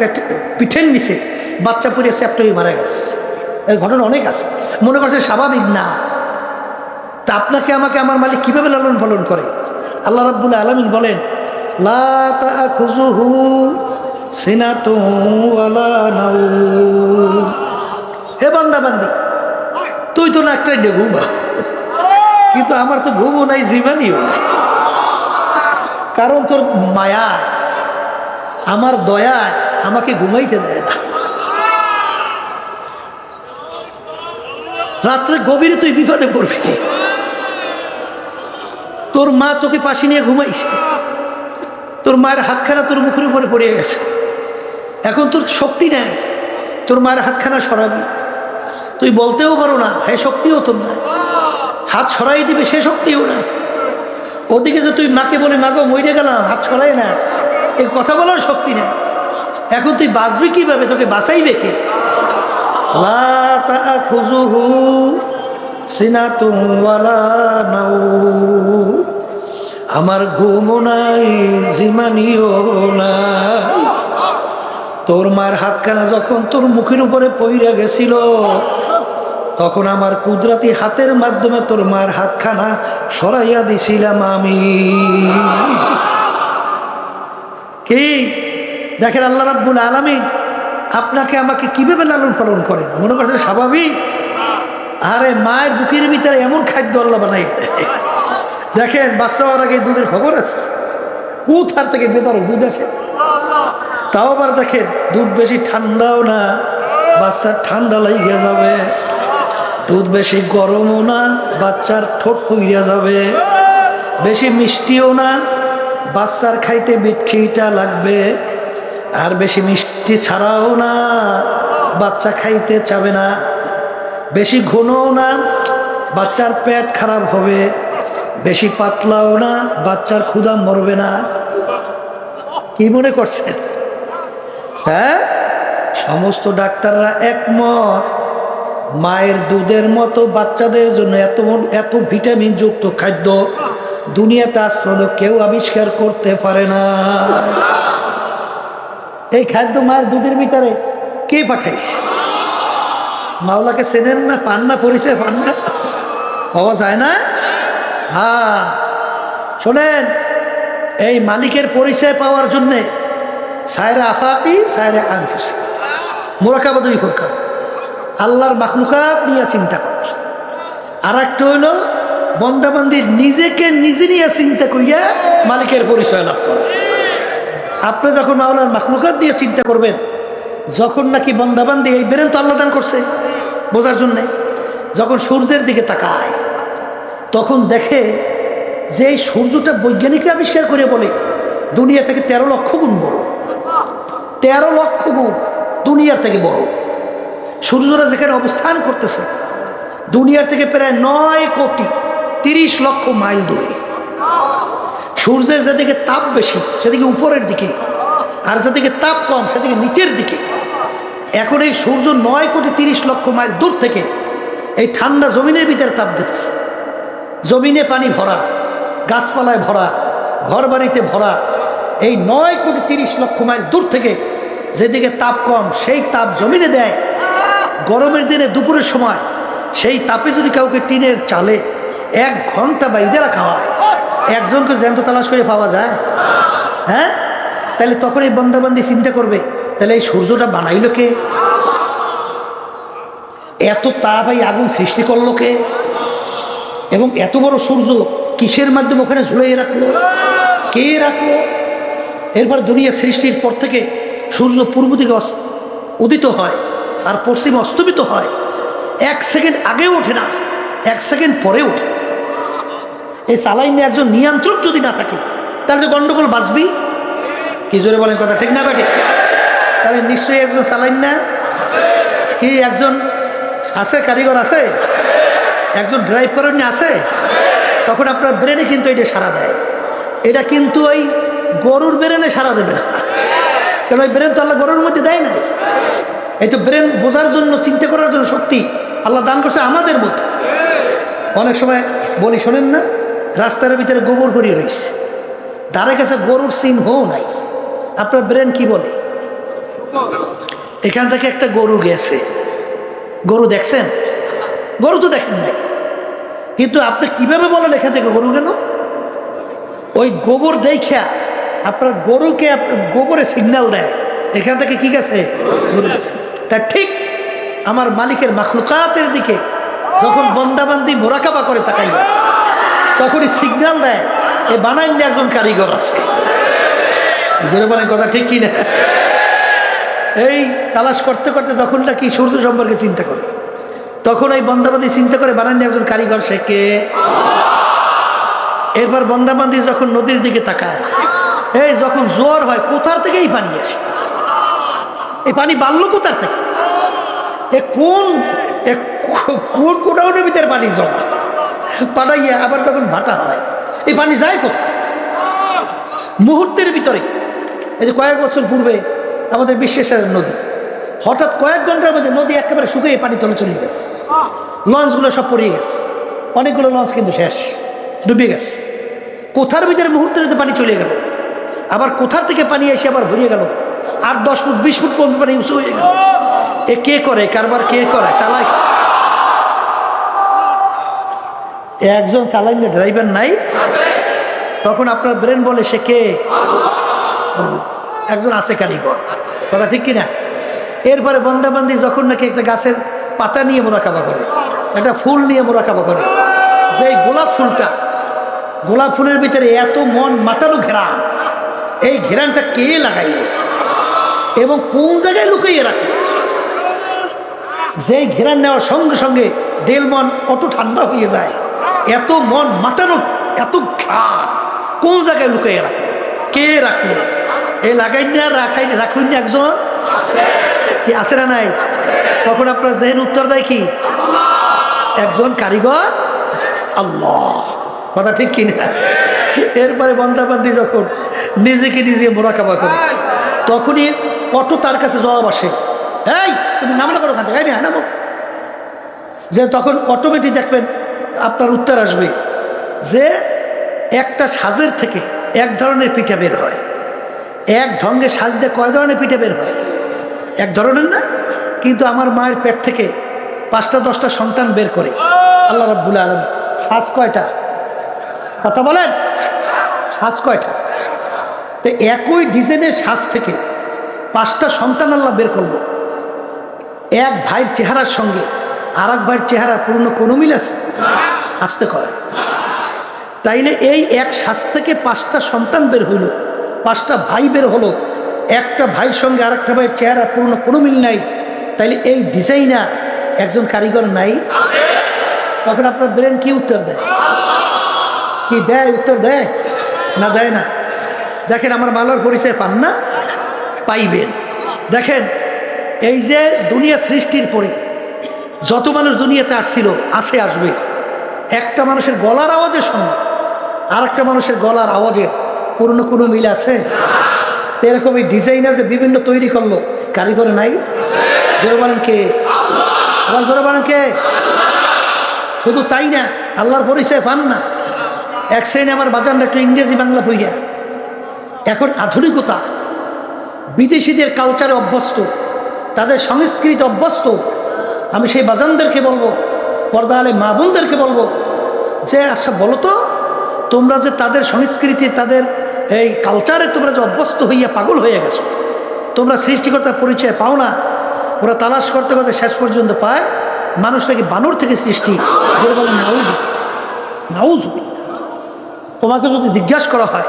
পিঠের নিচে বাচ্চা পড়িয়ে চ্যাপ্টা হয়ে মারা গেছে। এর ঘটনা অনেক আছে। মনে করছে স্বাভাবিক না। তা আপনাকে আমাকে আমার মালিক কিভাবে লালন পালন করে? আল্লাহ রাব্বুল আলামিন বলেন, লা তাখুযুহু সিনাতুন ওয়ালা নাওম। হে বান্দা বান্দি, তুই তো না একটাই ঘুমা, কিন্তু আমার তো ঘুমও নাই, জীবনীও নাই। কারণ তোর মায়া, আমার দয়ায় আমাকে ঘুমাইতে দেয় না। রাত্রে গভীরে তুই বিপদে পড়বি, তোর মা তোকে পাশে নিয়ে ঘুমাইছে, তোর মায়ের হাতখানা তোর মুখের উপরে পড়ে গেছে, এখন তোর শক্তি নেই তোর মায়ের হাতখানা সরাবি, তুই বলতেও পারো না, হ্যাঁ শক্তিও তোর নাই, হাত সরাই দিবে সে শক্তিও নাই। ওদিকে যে তুই মাকে বলে মাগো মরে গেলাম, হাত সরাই না, এই কথা বলার শক্তি নেই। এখন তুই বাঁচবি কিভাবে? তোকে বাঁচাইবে কে? লা তাখুযুহু সিনাতুন ওয়ালা নাওম। আমার ঘুমও নাই, জিমানিও নাই। তোর মায়ের হাতখানা যখন তোর মুখের উপরে পইরা গেছিল, তখন আমার কুদরতি হাতের মাধ্যমে তোর মায়ের হাতখানা সরাইয়া দিছিলাম আমি। কি দেখেন, আল্লাহ রাব্বুল আলামিন আপনাকে আমাকে কিভাবে লালন পালন করেন। মনে করছেন স্বাভাবিক? আরে মায়ের বুকের ভিতরে এমন খাদ্য আল্লাহ বানাই দেয়। দেখেন, বাচ্চা হওয়ার আগে দুধের খবর আছে, কোথার থেকে ভেতরে দুধ আসে। তাও আবার দেখেন দুধ বেশি ঠান্ডাও না, বাচ্চার ঠান্ডা লাগিয়ে যাবে, দুধ বেশি গরমও না, বাচ্চার ঠোঁট পুড়িয়া যাবে, বেশি মিষ্টিও না, বাচ্চার খাইতে বিটখিটা লাগবে, আর বেশি মিষ্টি ছাড়াও না, বাচ্চা খাইতে চাবে না, বেশি ঘনও না, বাচ্চার পেট খারাপ হবে, বেশি পাতলাও না, বাচ্চার ক্ষুধা মরবে না। কি মনে করছেন? হ্যাঁ, সমস্ত ডাক্তাররা একমত, মায়ের দুধের মতো বাচ্চাদের জন্য এত ভিটামিন যুক্ত খাদ্য দুনিয়াতে আজ পর্যন্ত কেউ আবিষ্কার করতে পারে না। এই খাদ্য মায়ের দুধের ভিতরে কে পাঠাইছে? মাওলাকে চেনেন না, পান না, পরিচয় পান না, পাওয়া যায় না। হ্যাঁ শোনেন, এই মালিকের পরিচয় পাওয়ার জন্যে সায়রে আফাকি, সায়রে আনফুস, মোরাকাবা দুই প্রকার। আল্লাহর মাখলুকাত নিয়ে চিন্তা করা, আর একটা হইল বন্দাবান্দির নিজেকে নিজে নিয়ে চিন্তা করিয়া মালিকের পরিচয় লাভ করা। আপনি যখন মাওলার মাখলুকাত দিয়ে চিন্তা করবেন, যখন নাকি বন্দাবান্দি, এই বেরেন তো আল্লাহ দান করছে বোঝার জন্যে, যখন সূর্যের দিকে তাকায় তখন দেখে যে এই সূর্যটা বৈজ্ঞানিকরা আবিষ্কার করে বলে দুনিয়া থেকে 13 লক্ষ গুণ বড়, 13 লক্ষ গুণ দুনিয়ার থেকে বড়। সূর্যরা যেখানে অবস্থান করতেছে দুনিয়ার থেকে প্রায় 9,30,00,000 মাইল দূরে। সূর্যের যেদিকে তাপ বেশি সেদিকে উপরের দিকে, আর যেদিকে তাপ কম সেদিকে নিচের দিকে। এখন এই সূর্য 9,30,00,000 মাইল দূর থেকে এই ঠান্ডা জমিনের ভিতরে তাপ দিতেছে। জমিনে পানি ভরা, গাছপালায় ভরা, ঘর বাড়িতে ভরা। এই 9,30,00,000 মাইল দূর থেকে যেদিকে তাপ কম সেই তাপ জমিনে দেয়। গরমের দিনে দুপুরের সময় সেই তাপে যদি কাউকে টিনের চালে 1 ঘন্টা বাইরে রাখা হয়, একজনকে জ্যান্ত তালাশ করে পাওয়া যায়? হ্যাঁ, তাহলে তখন এই বন্দাবান্দি চিন্তা করবে, তাহলে এই সূর্যটা বানাইল কে? এত তাপ এই আগুন সৃষ্টি করলো কে? এবং এত বড় সূর্য কিসের মাধ্যমে ওখানে ঝুলিয়ে রাখলো? কে রাখলো? এরপর দুনিয়া সৃষ্টির পর থেকে সূর্য পূর্ব দিকে উদিত হয় আর পশ্চিমে অস্তমিত হয়। 1 সেকেন্ড আগেও ওঠে না, 1 সেকেন্ড পরে ওঠে। এই চালাইনে একজন নিয়ন্ত্রক যদি না থাকে তাহলে তো গন্ডগোল বাঁচবি। কি জোরে বলেন কথা, ঠিক না বেটি? তাহলে নিশ্চয়ই একজন চালাইন না, কি একজন আছে, কারিগর আছে, একজন ড্রাইভ করেন আছে। তখন আপনার ব্রেনে কিন্তু এটা সাড়া দেয়। এটা কিন্তু ওই গরুর ব্রেনে সাড়া দেবে না, কারণ ওই ব্রেন তো আল্লাহ গরুর মধ্যে দেয় নাই। এই তো ব্রেন বোঝার জন্য, চিন্তা করার জন্য শক্তি আল্লাহ দান করছে আমাদের মধ্যে। অনেক সময় বলি শোনেন না, রাস্তার ভিতরে গোবর ভরিয়ে রয়েছে, ধারে কাছে গরুর চিহ্নও নাই। আপনার ব্রেন কি বলে? এখান থেকে একটা গরু গেছে। গরু দেখছেন? গরু তো দেখেন নাই, কিন্তু আপনি কিভাবে বলেন এখান থেকে গরু গেল? ওই গোবর দেখা আপনার গরুকে গোবরে সিগন্যাল দেয় এখান থেকে কি গেছে, গরু গেছে। তা ঠিক আমার মালিকের মাখলুকাতের দিকে যখন বন্দাবান্দি মোরাকাবা করে তাকাইবা, তখনই সিগন্যাল দেয় এই বানাইনি একজন কারিগর আছে। বলেন কথা ঠিক কি না? এই তালাশ করতে করতে যখন নাকি সূর্য সম্পর্কে চিন্তা করে, তখন এই বন্দাবান্দি চিন্তা করে বানাইনি একজন কারিগর, সে কে? এরপর বন্দাবান্দি যখন নদীর দিকে তাকায়, এই যখন জোয়ার হয় কোথার থেকে এই পানি আসে? এই পানি বাড়লো কোথা থেকে? কোন গোডাউনের ভিতরে পানি জমা পাঠাইয়া আবার যখন ভাটা হয় এই পানি যায় কোথায়? মুহূর্তের ভিতরে। এই যে কয়েক বছর পূর্বে আমাদের বিশ্বেশ্বরের নদী, হঠাৎ কয়েক ঘন্টার মধ্যে নদী একেবারে শুকিয়ে পানি তলে চলে গেছে। লঞ্চগুলো সব পড়িয়ে গেছে, অনেকগুলো লঞ্চ কিন্তু শেষ, ডুবে গেছে। কোথার ভিতরে মুহূর্তের ভিতরে পানি চলে গেল, আবার কোথার থেকে পানি এসে আবার ভরিয়ে গেল, 8-10 ফুট 20 ফুট পর্যন্ত পানি উঁচু হয়ে গেল। এ কে করে? কারবার কে করে? চালায়। একজন চালাই না, ড্রাইভার নাই। তখন আপনার ব্রেন বলে সে কে? একজন আছে কারিগর। কথা ঠিক কিনা? এরপরে বন্দাবান্দি যখন নাকি একটা গাছের পাতা নিয়ে মোরাকাবা করে, একটা ফুল নিয়ে মোরাকাবা করে, যে গোলাপ ফুলটা, গোলাপ ফুলের ভিতরে এত মন মাতানো ঘেরান, এই ঘেরানটা কে লাগাইল? এবং কোন জায়গায় লুকিয়ে রাখে, যেই ঘেরান নেওয়ার সঙ্গে সঙ্গে দেল মন অত ঠান্ডা হয়ে যায়, এত মন মাতানো, এত ঘাট, কোন জায়গায় লুকিয়ে রাখলো, কে রাখলো? এই লাগাই না রাখুন না একজন কি আছে না নাই? তখন আপনার জেহেন উত্তর দেয় কি? একজন কারিগর আল্লাহ। কথা ঠিক কিনা? এরপরে বন্দাবান্দি যখন নিজেকে নিজে মোরাকাবা করে, তখনই অটো তার কাছে জবাব আসে, এই তুমি নামনা করো ওখান থেকে, আমি নামো। যে তখন অটোমেটিক দেখবেন আপনার উত্তর আসবে যে একটা সাজের থেকে এক ধরনের পিঠা বের হয়। এক ঢঙ্গে সাজতে কয় ধরনের পিঠে বের হয়? এক ধরনের না, কিন্তু আমার মায়ের পেট থেকে 5টা 10টা সন্তান বের করে আল্লাহ রাব্বুল আলামিন। সাজ কয়টা? কথা বলেন, সাজ কয়টা? তো একই ডিজাইনের সাজ থেকে 5টা সন্তান আল্লাহ বের করলো। এক ভাইয়ের চেহারার সঙ্গে আর এক ভাইয়ের চেহারা পূর্ণ কোনো মিল আছে? আসতে কয়। তাইলে এই এক সাজ থেকে 5টা সন্তান বের হইল, 5টা ভাই বের হলো, একটা ভাইয়ের সঙ্গে আর একটা ভাইয়ের চেহারা পূর্ণ কোনো মিল নাই। তাইলে এই ডিজাইনার একজন কারিগর নাই? তখন আপনার ব্রেন কি উত্তর দেয়? কি দেয়? উত্তর দেয় না দেয় না? দেখেন আমার মালার পরিচয় পান না, পাইবেন। দেখেন এই যে দুনিয়া সৃষ্টির পরে যত মানুষ দুনিয়াতে আসছিল, আসে, আসবে, একটা মানুষের গলার আওয়াজের সঙ্গে আর একটা মানুষের গলার আওয়াজের পূর্ণ কোনো মিল আছে? এরকম এই ডিজাইনার যে বিভিন্ন তৈরি করলো, কারিগর নাই? জোরে বলেন কে? আবার জোরে বলেন কে? শুধু তাই না, আল্লাহর পরিচয় পান না। এক শ্রেণী আমার বাজানরা একটু ইংরেজি বাংলা বইয়া এখন আধুনিকতা, বিদেশিদের কালচারে অভ্যস্ত, তাদের সংস্কৃতি অভ্যস্ত। আমি সেই বাজানদেরকে বলবো, পর্দা আলে মা বোনদেরকে বলবো যে আচ্ছা বলো তো, তোমরা যে তাদের সংস্কৃতি, তাদের এই কালচারে তোমরা যে অভ্যস্ত হইয়া পাগল হয়ে গেছো, তোমরা সৃষ্টিকর্তার পরিচয় পাও না। ওরা তালাশ করতে করতে শেষ পর্যন্ত পায় মানুষটাকে বানর থেকে সৃষ্টি। যেটা বলেন নাউজ নাউজ। তোমাকে যদি জিজ্ঞাসা করা হয়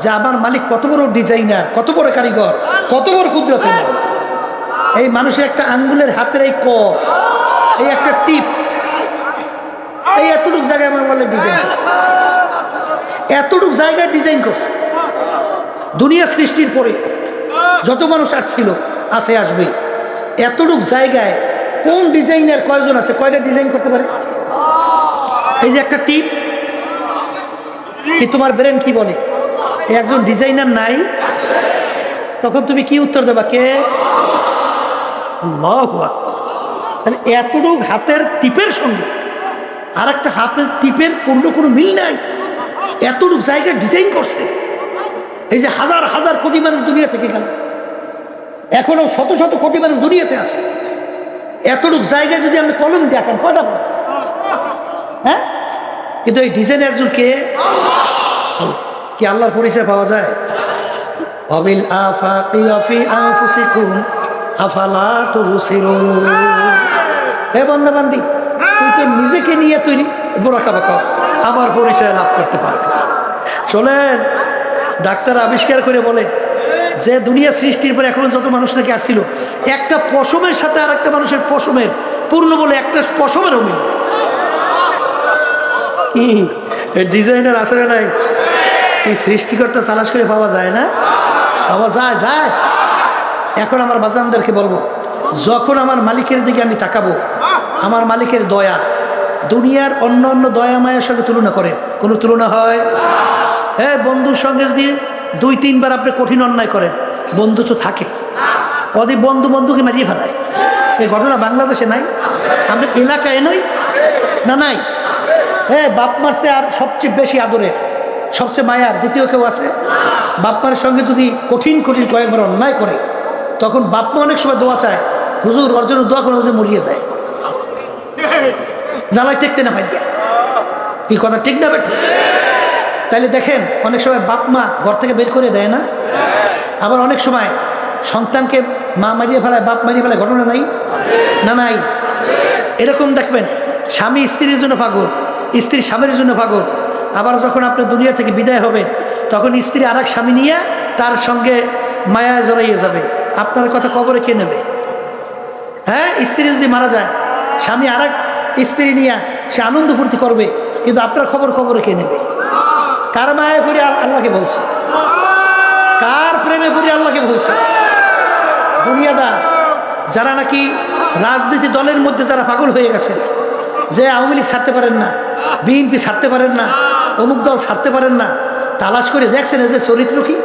যে আমার মালিক কত বড় ডিজাইনার, কত বড় কারিগর, কত বড় কুদরত, এই মানুষের একটা আঙ্গুলের হাতের এই ক, এই একটা টিপ, এই এতটুকু জায়গায় আমার বলে ডিজাইন করছে, এতটুকু জায়গায় ডিজাইন করছে। দুনিয়া সৃষ্টির পরে যত মানুষ আসছিল, আসে, আসবে, এতটুকু জায়গায় কোন ডিজাইনার কয়জন আছে? কয়টা ডিজাইন করতে পারে? এই যে একটা টিপ, কি তোমার ব্রেন কি বলে? একজন ডিজাইনার নাই? তখন তুমি কি উত্তর দেবা? কে? আল্লাহু আকবার। তাহলে এতটুকু হাতের টিপের সঙ্গে আর একটা হাতের টিপের কোনো মিল নাই, এতটুকু জায়গায় ডিজাইন করছে। এই যে হাজার হাজার কোটি মানুষ দুনিয়া থেকে গেল, এখনো শত শত কোটি মানুষ দুনিয়াতে আছে, এতটুকু জায়গায় যদি আমি কলম দেখান কয়টা পাবো? হ্যাঁ, কিন্তু এই ডিজাইন একজন কে? কি আল্লাহর পরিচয় পাওয়া যায়? অবিল আফাকি ওয়াফি আনফুসিকুম আফালা তুবসিরুন। হে বান্দাবান্দি, তুই তো নিজেকে নিয়ে তৈরি বোরাকাবা কর, আমার পরিচয় লাভ করতে পারবে। শোনেন, ডাক্তার আবিষ্কার করে বলে যে দুনিয়া সৃষ্টির পরে এখন যত মানুষ নাকি আসছিল, একটা পশমের সাথে আর একটা মানুষের পশমের পূর্ণ বলে একটা পশমেরও মিল। কি ডিজাইনার আছে না নাই? এই সৃষ্টিকর্তা তালাশ করে পাওয়া যায় না? পাওয়া যায়, যায়। এখন আমার বাজানদেরকে বলবো, যখন আমার মালিকের দিকে আমি তাকাবো, আমার মালিকের দয়া দুনিয়ার অন্য অন্য দয়া মায়ের সঙ্গে তুলনা করে কোনো তুলনা হয়? হ্যাঁ, বন্ধুর সঙ্গে যদি 2-3 বার আপনি কঠিন অন্যায় করেন, বন্ধু তো থাকে, ওদের বন্ধুকে মারিয়ে ফেলায়। এই ঘটনা বাংলাদেশে নাই? আমাদের এলাকায় নই না? নাই? হ্যাঁ, বাপ মারছে আর সবচেয়ে বেশি আদরের, সবচেয়ে মায়ার দ্বিতীয় কেউ আছে? বাপ মার সঙ্গে যদি কঠিন কঠিন কয়েকবার অন্যায় করে, তখন বাপ মা অনেক সময় দোয়া চায়, হুজুর ওর জন্য দোয়া করে, হুজুর মরিয়ে যায়, জ্বালায় টেকতে না পাই। কি কথা ঠিক না বেঠিক? তাইলে দেখেন, অনেক সময় বাপ মা ঘর থেকে বের করে দেয় না? আবার অনেক সময় সন্তানকে মা মারিয়ে ফেলায়, বাপ মারিয়ে ফেলায়, ঘটনা নাই না? নাই? এরকম দেখবেন, স্বামী স্ত্রীর জন্য পাগল, স্ত্রী স্বামীর জন্য পাগল। আবার যখন আপনি দুনিয়া থেকে বিদায় হবেন, তখন স্ত্রী আর এক স্বামী নিয়ে তার সঙ্গে মায়া জড়াইয়ে যাবে, আপনার কথা কবরে কে নেবে? হ্যাঁ, স্ত্রী যদি মারা যায়, স্বামী আর এক স্ত্রী নিয়ে সে আনন্দ ফুর্তি করবে, কিন্তু আপনার খবর কবরে কে নেবে? কার মায়া করে আল্লাহকে বলছে? কার প্রেমে পড়ে আল্লাহকে বলছে? দুনিয়াদার যারা নাকি রাজনীতি দলের মধ্যে যারা পাগল হয়ে গেছে, যে আওয়ামী লীগ ছাড়তে পারেন না, বিএনপি ছাড়তে পারেন না, অমুক দল ছাড়তে পারেন না, তালাশ করে দেখছেন এদের চরিত্র কি?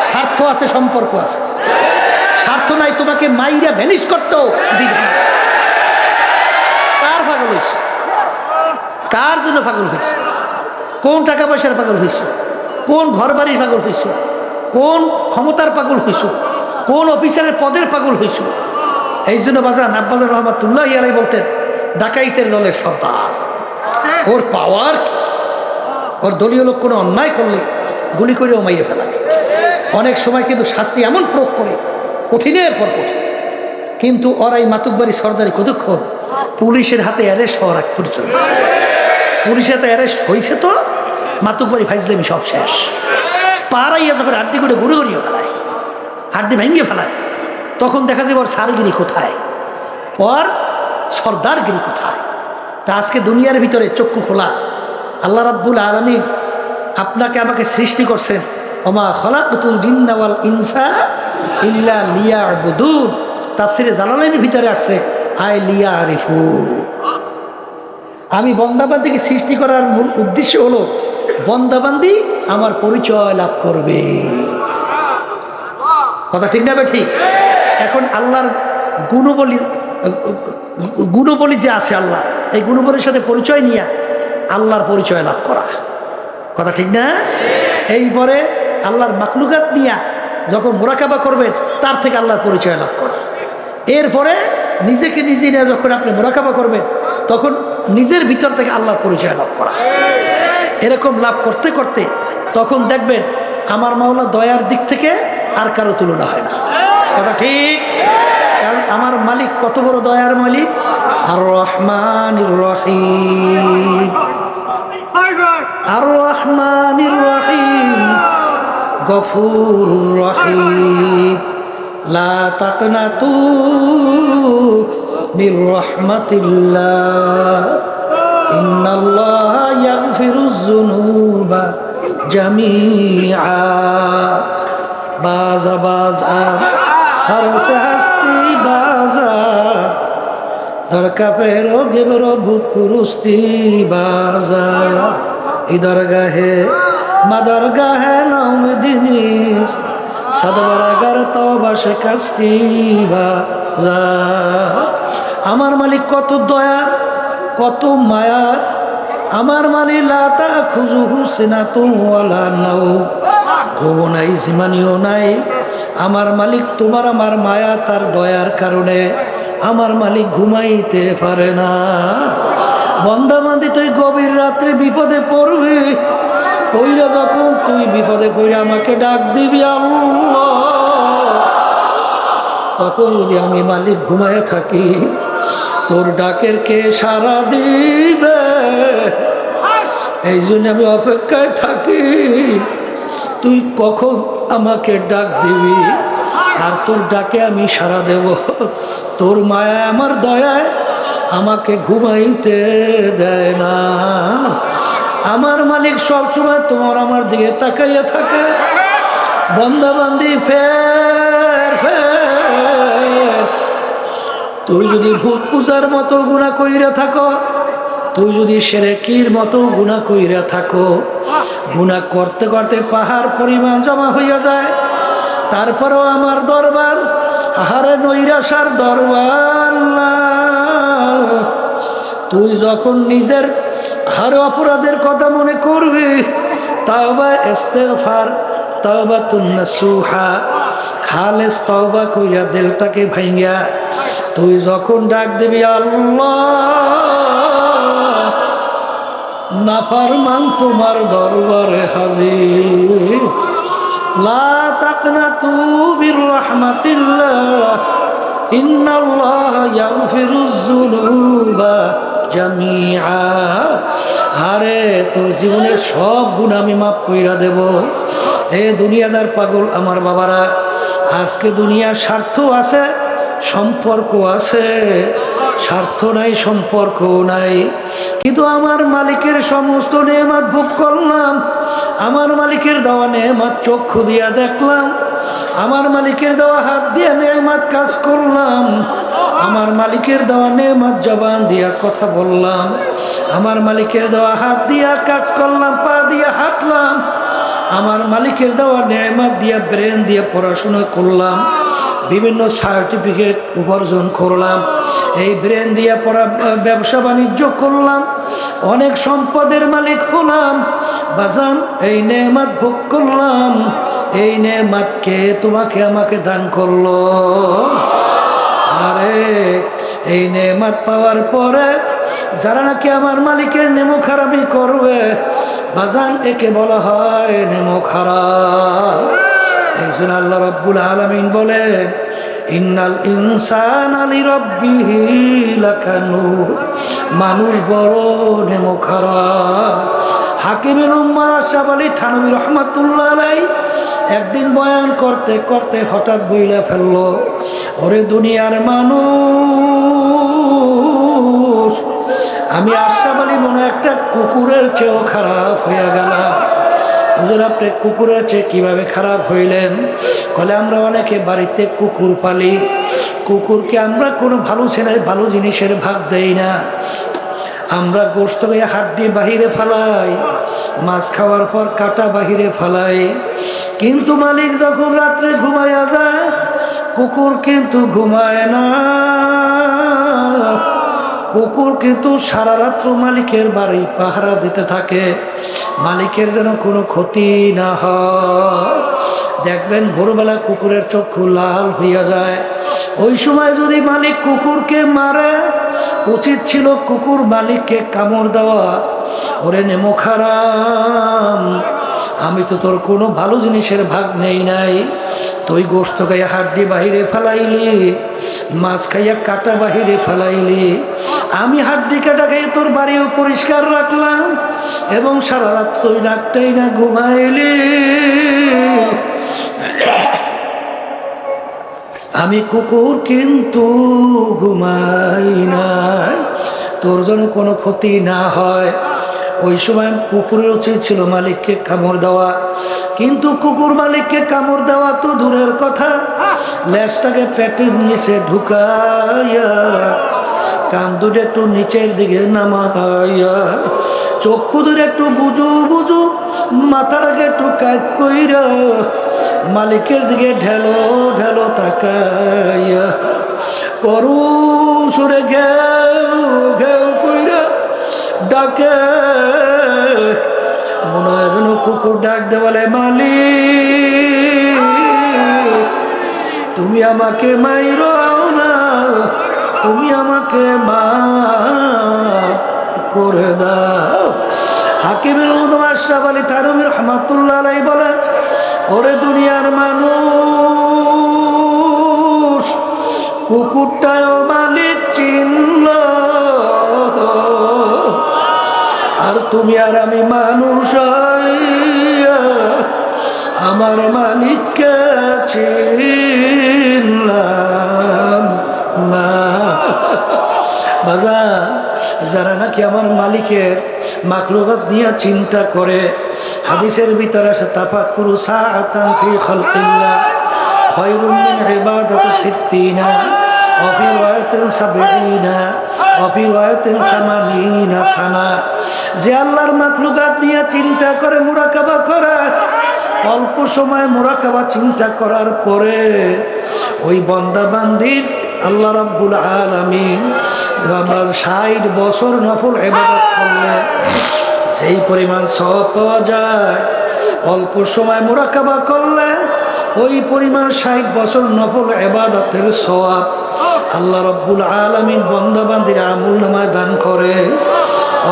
স্বার্থ আছে, সম্পর্ক আছে। স্বার্থ নাই, তোমাকে মাইরা ভ্যানিশ করতেও দিবে না। কার পাগল হয়েছে? কার জন্য পাগল হয়েছে? কোন টাকা পয়সার পাগল হয়েছে? কোন ঘর বাড়ির পাগল হয়েছে? কোন ক্ষমতার পাগল হয়েছে? কোন অফিসারের পদের পাগল হয়েছে? এই জন্য বাজান আব্বাজান রহমাতুল্লাহি আলাইহি বলতেন, ডাকাইতের দলের সর্দার, ওর পাওয়ার কি? ওর দলীয় লোক কোনো অন্যায় করলে গুলি করেও মাইরে ফেলায়। অনেক সময় কিন্তু শাস্তি এমন প্রয়োগ করে, কঠিনের পর কঠিন, কিন্তু ওরা এই মাতুব্বারি সর্দারি কতক্ষণ পুলিশের হাতে অ্যারেস্ট হওয়ার এক পরিচয়। পুলিশের হাতে অ্যারেস্ট হয়েছে তো মাতুব্বারি ফাইজলামি সব শেষ। পাড়াইয়া যখন হাড্ডি করে গুঁড়ো গড়িয়ে ফেলায়, হাড্ডি ভেঙে ফেলায়, তখন দেখা যাবে ওর সারগিরি কোথায়, ওর সর্দারগিরি কোথায়। তা আজকে দুনিয়ার ভিতরে চক্ষু খোলা, আল্লাহ রাব্বুল আলামিন আপনাকে আমাকে সৃষ্টি করছেন, ওমা খলাকতুল জিন্না ওয়াল ইনসা ইল্লা লিয়াবুদুন। তাফসিরে জালালাইনের ভিতরে আসছে আই লিয়ারিফু। আমি বন্দাবান্দিকে সৃষ্টি করার মূল উদ্দেশ্য হলো বন্দাবান্দি আমার পরিচয় লাভ করবে। কথা ঠিক না ঠিক? এখন আল্লাহর গুণবলী যে আছে আল্লাহ, এই গুণবলীর সাথে পরিচয় নিয়ে আল্লাহর পরিচয় লাভ করা। কথা ঠিক না? এইপরে আল্লাহর মাখলুকাত নিয়ে যখন মুরাকাবা করবেন, তার থেকে আল্লাহর পরিচয় লাভ করা। এরপরে নিজেকে নিজে নিয়ে যখন আপনি মুরাকাবা করবেন, তখন নিজের ভিতর থেকে আল্লাহর পরিচয় লাভ করা। এরকম লাভ করতে করতে তখন দেখবেন আমার মাওলা দয়ার দিক থেকে আর কারো তুলনা হয় না। কথা ঠিক? কারণ আমার মালিক কত বড় দয়ার মালিক, আর রহমানির রহিম, আর রহমানির রহিম, গফুরুর রহিম, লা তাকনাতু মির রাহমাতিল্লাহ, ইন্নাল্লাহা ইয়াগফিরুয যুনুবা জামিআ। বাজা বাজা हर से हस्ती बाजा धड़का पैरो गिबरो बुकुरुस्ती बाजा इधर गहे मदर गहे नाम दिनीस सदबरागर तौबा शिकस्ती बाजा। আমার মালিক কত দয়া, কত মায়া। আমার মালিক লা তাখুযুহু সিনাতুন ওয়ালা নাওম, ঘুমও নাই জিমানিও নাই। আমার মালিক তোমার আমার মায়া তার দয়ার কারণে আমার মালিক ঘুমাইতে পারে না। বন্দা বান্দি তুই গভীর রাত্রে বিপদে পড়বি, পইরা যখন তুই বিপদে পড়ে আমাকে ডাক দিবি আল্লাহ, তখন যদি আমি মালিক ঘুমায় থাকি, তোর ডাকের কে সাড়া দিবে? এই জন্য আমি অপেক্ষায় থাকি তুই কখন আমাকে ডাক দিবি, আর তোর ডাকে আমি সাড়া দেব। তোর মায়া আমার দয়ায় আমাকে ঘুমাইতে দেয় না। আমার মালিক সবসময় তোমার আমার দিকে তাকাইয়া থাকে। বন্দা বান্দি ফের ফের, তুই যদি ভূত পূজার মতো গুনাহ কইরা থাকো, তুই যদি শিরকির মতো গুনাহ কইরা থাকো, গুনাহ করতে করতে পাহাড় পরিমাণ জমা হইয়া যায়, তারপরেও আমার দরবার আহারে নৈরাশার দরবার না। তুই যখন নিজের হার অপরাধের কথা মনে করবি, তাওবা ইস্তিগফার তাওবাতুন নাসুহা, খালেস তওবা কইরা দিলটাকে ভাঙিয়া তুই যখন ডাক দিবি আল্লাহ, নাফরমান তোমার দরবারে হাজির। লা তাকনাতু বির রাহমাতিল্লাহ, ইন্নাল্লাহা ইয়াগফিরুয যুনুবা জামিআ। আরে তোর জীবনের সব গুনাহ আমি মাফ কইরা দেব। এ দুনিয়াদার পাগল আমার বাবারা, আজকে দুনিয়ার স্বার্থ আছে, সম্পর্ক আছে, স্বার্থ নাই, সম্পর্কও নাই, কিন্তু আমার মালিকের সমস্ত নেয়ামত ভোগ করলাম, আমার মালিকের দেওয়া নেয়ামত চক্ষু দিয়া দেখলাম, আমার মালিকের দেওয়া হাত দিয়া নেয়ামত কাজ করলাম, আমার মালিকের দেওয়া নেয়ামত জবান দিয়া কথা বললাম, আমার মালিকের দেওয়া হাত দিয়া কাজ করলাম, পা দিয়া হাঁটলাম, আমার মালিকের দেওয়া নেয়ামত দিয়া ব্রেন দিয়ে পড়াশোনা করলাম, বিভিন্ন সার্টিফিকেট উপার্জন করলাম, এই ব্রেন দিয়ে পড়া ব্যবসা বাণিজ্য করলাম, অনেক সম্পদের মালিক হলাম। বাজান, এই নেয়ামত ভোগ করলাম, এই নেয়ামতকে তোমাকে আমাকে দান করলো। আরে এই নেয়ামত পাওয়ার পরে যারা নাকি আমার মালিকের নেমো খারাপি করবে, বাজান, একে বলা হয় নেমো খারাপ। এই জন্য আল্লাহ রাব্বুল আলামিন বলে, ইন্নাল ইনসানা লিরাব্বিহি লাকানুদ, মানুষ বড় নেমো খারাপ। হাকিমের উম্মাহ আশরাফ আলী থানভী রহমাতুল্লাহ আলাইহি একদিন বয়ান করতে করতে হঠাৎ বইলা ফেললো, ওরে দুনিয়ার মানুষ, আমি আশরাফ আলী মনে একটা কুকুরের চেয়েও খারাপ হয়ে গেলাম। হুজুর, আপনি কুকুরের চেয়ে কিভাবে খারাপ হইলেন? বলে, আমরা অনেকে বাড়িতে কুকুর পালি, কুকুরকে আমরা কোনো ভালো জিনিসের ভাগ দেই না, আমরা গোশত হয়ে হাড্ডি বাহিরে ফেলাই, মাছ খাওয়ার পর কাটা বাহিরে ফেলাই, কিন্তু মালিক যখন রাত্রে ঘুমাইয়া যায়, কুকুর কিন্তু ঘুমায় না। কুকুর কিন্তু সারা রাত্র মালিকের বাড়ি পাহারা দিতে থাকে, মালিকের যেন কোনো ক্ষতি না হয়। দেখবেন ভোরবেলা কুকুরের চক্ষু লাল হইয়া যায়, ওই সময় যদি মালিক কুকুরকে মারে, উচিত ছিল কুকুর মালিককে কামড় দেওয়া। ওরে নেমো খারাপ, আমি তো তোর কোনো ভালো জিনিসের ভাগ নেই নাই, তুই গোশত খাইয়া হাড্ডি বাহিরে ফেলাইলি, মাছ খাইয়া কাটা বাহিরে ফেলাইলি, আমি হাড্ডি কাটা খাইয়ে তোর বাড়িও পরিষ্কার রাখলাম, এবং সারা রাত তুই নাকটাই না ঘুমাইলি, আমি কুকুর কিন্তু ঘুমাই নাই, তোর জন্য কোনো ক্ষতি না হয়। ওই সময় কুকুরের উচিত ছিল মালিককে কামড় দেওয়া, কিন্তু কুকুর মালিককে কামড় দেওয়া তো দূরের কথা, লেজটাকে পেটের নিচে ঢুকাইয়া, কান দুটো একটু নিচের দিকে নামাইয়া, চক্ষু দুটো একটু বুঝু বুঝু, মাথাটাকে একটু কাত কইরা, মালিকের দিকে ঢেলো ঢেলো তাকাইয়া, করু সুরে ঘেউ ঘেউ কইরা ডাকে, মনে হয় যেন কুকুর ডাক দে, বলে, মালিক, তুমি আমাকে মাইরো না, তুমি আমাকে মাফ করে দাও। হাকিমের উম্মাহ আশরাফ আলী থানভী রহমাতুল্লাহ আলাইহি বলেন, ওরে দুনিয়ার মানুষ, কুকুরটাও মালিক চিনল, আর তুমি আর আমি মানুষ হইয়া আমার মালিককে চিনলাম না। বাজার, যারা নাকি আমার মালিকের মাখলুকাত নিয়ে চিন্তা করে, হাদিসের ভিতরে আছে, তাফাক্কুরু সাআতান ফি খালকিল্লাহ খায়রুম মিন ইবাদাতি সিত্তিনা ওয়া ফি রাওয়ায়াতিন সাবঈনা ওয়া ফি রাওয়ায়াতিন 80 সানা। যে আল্লাহর মাখলুকাত নিয়ে চিন্তা করে, মুরাকাবা করে, অল্প সময় মুরাকাবা চিন্তা করার পরে ওই বান্দা বান্দির আল্লাহ রাব্বুল আলামিন 60 বছর নফল ইবাদত করলে সেই পরিমাণ সওয়াব পাওয়া যায়, অল্প সময় মুরাকাবা করলে ওই পরিমাণ 60 বছর নফল ইবাদতের সওয়াব আল্লাহ রাব্বুল আলামিন বান্দা বান্দির আমলনামায় দান করে।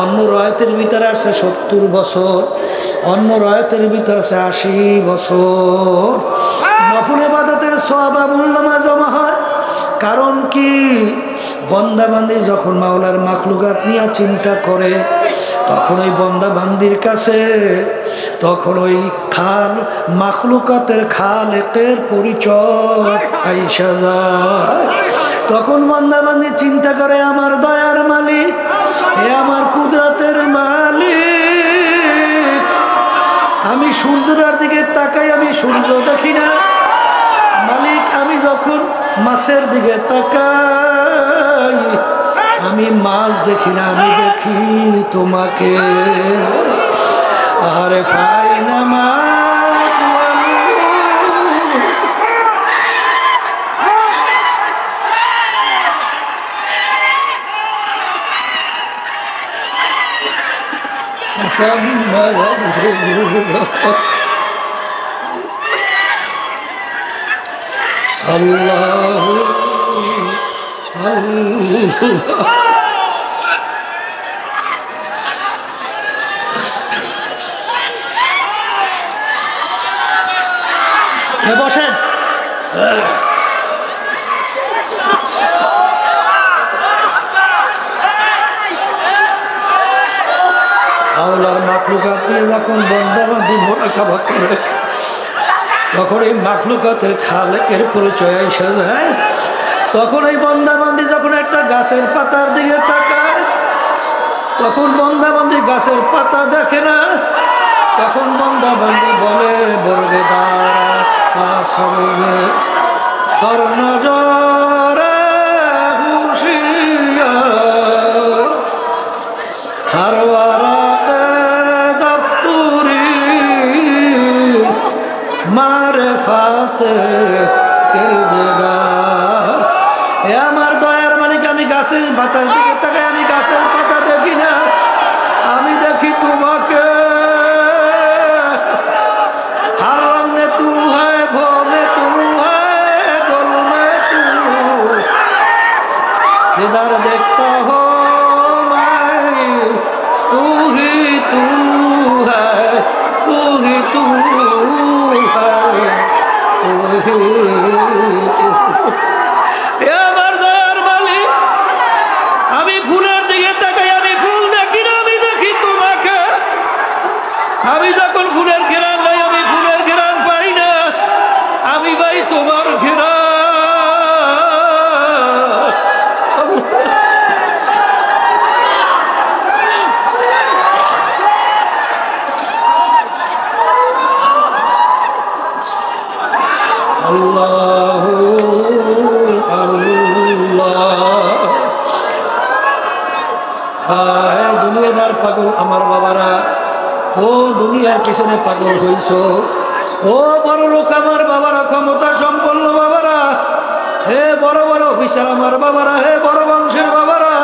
অন্য রায়াতের ভিতরে আছে 70 বছর, অন্য রায়াতের ভিতরে আছে 80 বছর নফল ইবাদতের সওয়াব আমলনামায় জমা হয়। কারণ কি, বান্দা বান্দি যখন মাওলার মাখলুকাত নিয়ে চিন্তা করে, তখন ওই বন্দা বান্দির কাছে তখন ওই খাল মাখলুকাতের খালেকের পরিচয় আইসা যায়। তখন বন্দা বান্দি চিন্তা করে, আমার দয়ার মালিক, এ আমার কুদরতের মালিক, আমি সূর্যটার দিকে তাকাই, আমি সূর্য দেখি না। মালিক, আমি যখন মাছের দিকে তাকাই, আমি মাছ দেখি না, আমি দেখি তোমাকে। আরে পাই না মা আল্লাহ বসেন। আল্লাহর মাখলুকাত নিয়ে যখন বন্দাবান্দি মোরাকাবা করে, তখন এই মাখলুকাতের খালেকের পরিচয় এসে যায়। তখন এই বন্দাবান্দি যখন একটা গাছের পাতার দিকে তাকায়, তখন বন্দাবান্দি গাছের পাতা দেখে না। তখন বন্দাবান্দি বলে, বর্গে দাঁড়া সামনে তোর নজরে হুঁশিয়ার, হারওয়ারাতে দপ্তুরি মারে ফাতে কিরদেগার। এ আমার দয়ার মালিক, আমি গাছের পাতার দিকে তাকাই, আমি গাছের পাতা দেখি না, আমি দেখি তোমাকে। হারাম নে তু হ্যায়, ভোলে তু হ্যায়, গোল মে তু, সিদার দেখতা হো मैं, तू ही तू है, तू ही तू है, तू ही तू। এ আমার দয়ার মালিক, আমি ফুলের দিকে তাকাই, আমি ফুল দেখি না, আমি দেখি তোমাকে। আমি যখন ফুলের ঘেরান নাই, আমি ফুলের ঘেরান পাই না, আমি পাই তোমার ঘেরান। আল্লাহ আল্লাহ। দুনিয়াদার পাগল আমার বাবারা, ও দুনিয়ার পিছনে পাগল হইছ, ও বড় লোক আমার বাবারা, ক্ষমতা সম্পন্ন বাবারা, হে বড় বড় অফিসার আমার বাবারা, হে বড় বংশের বাবারা,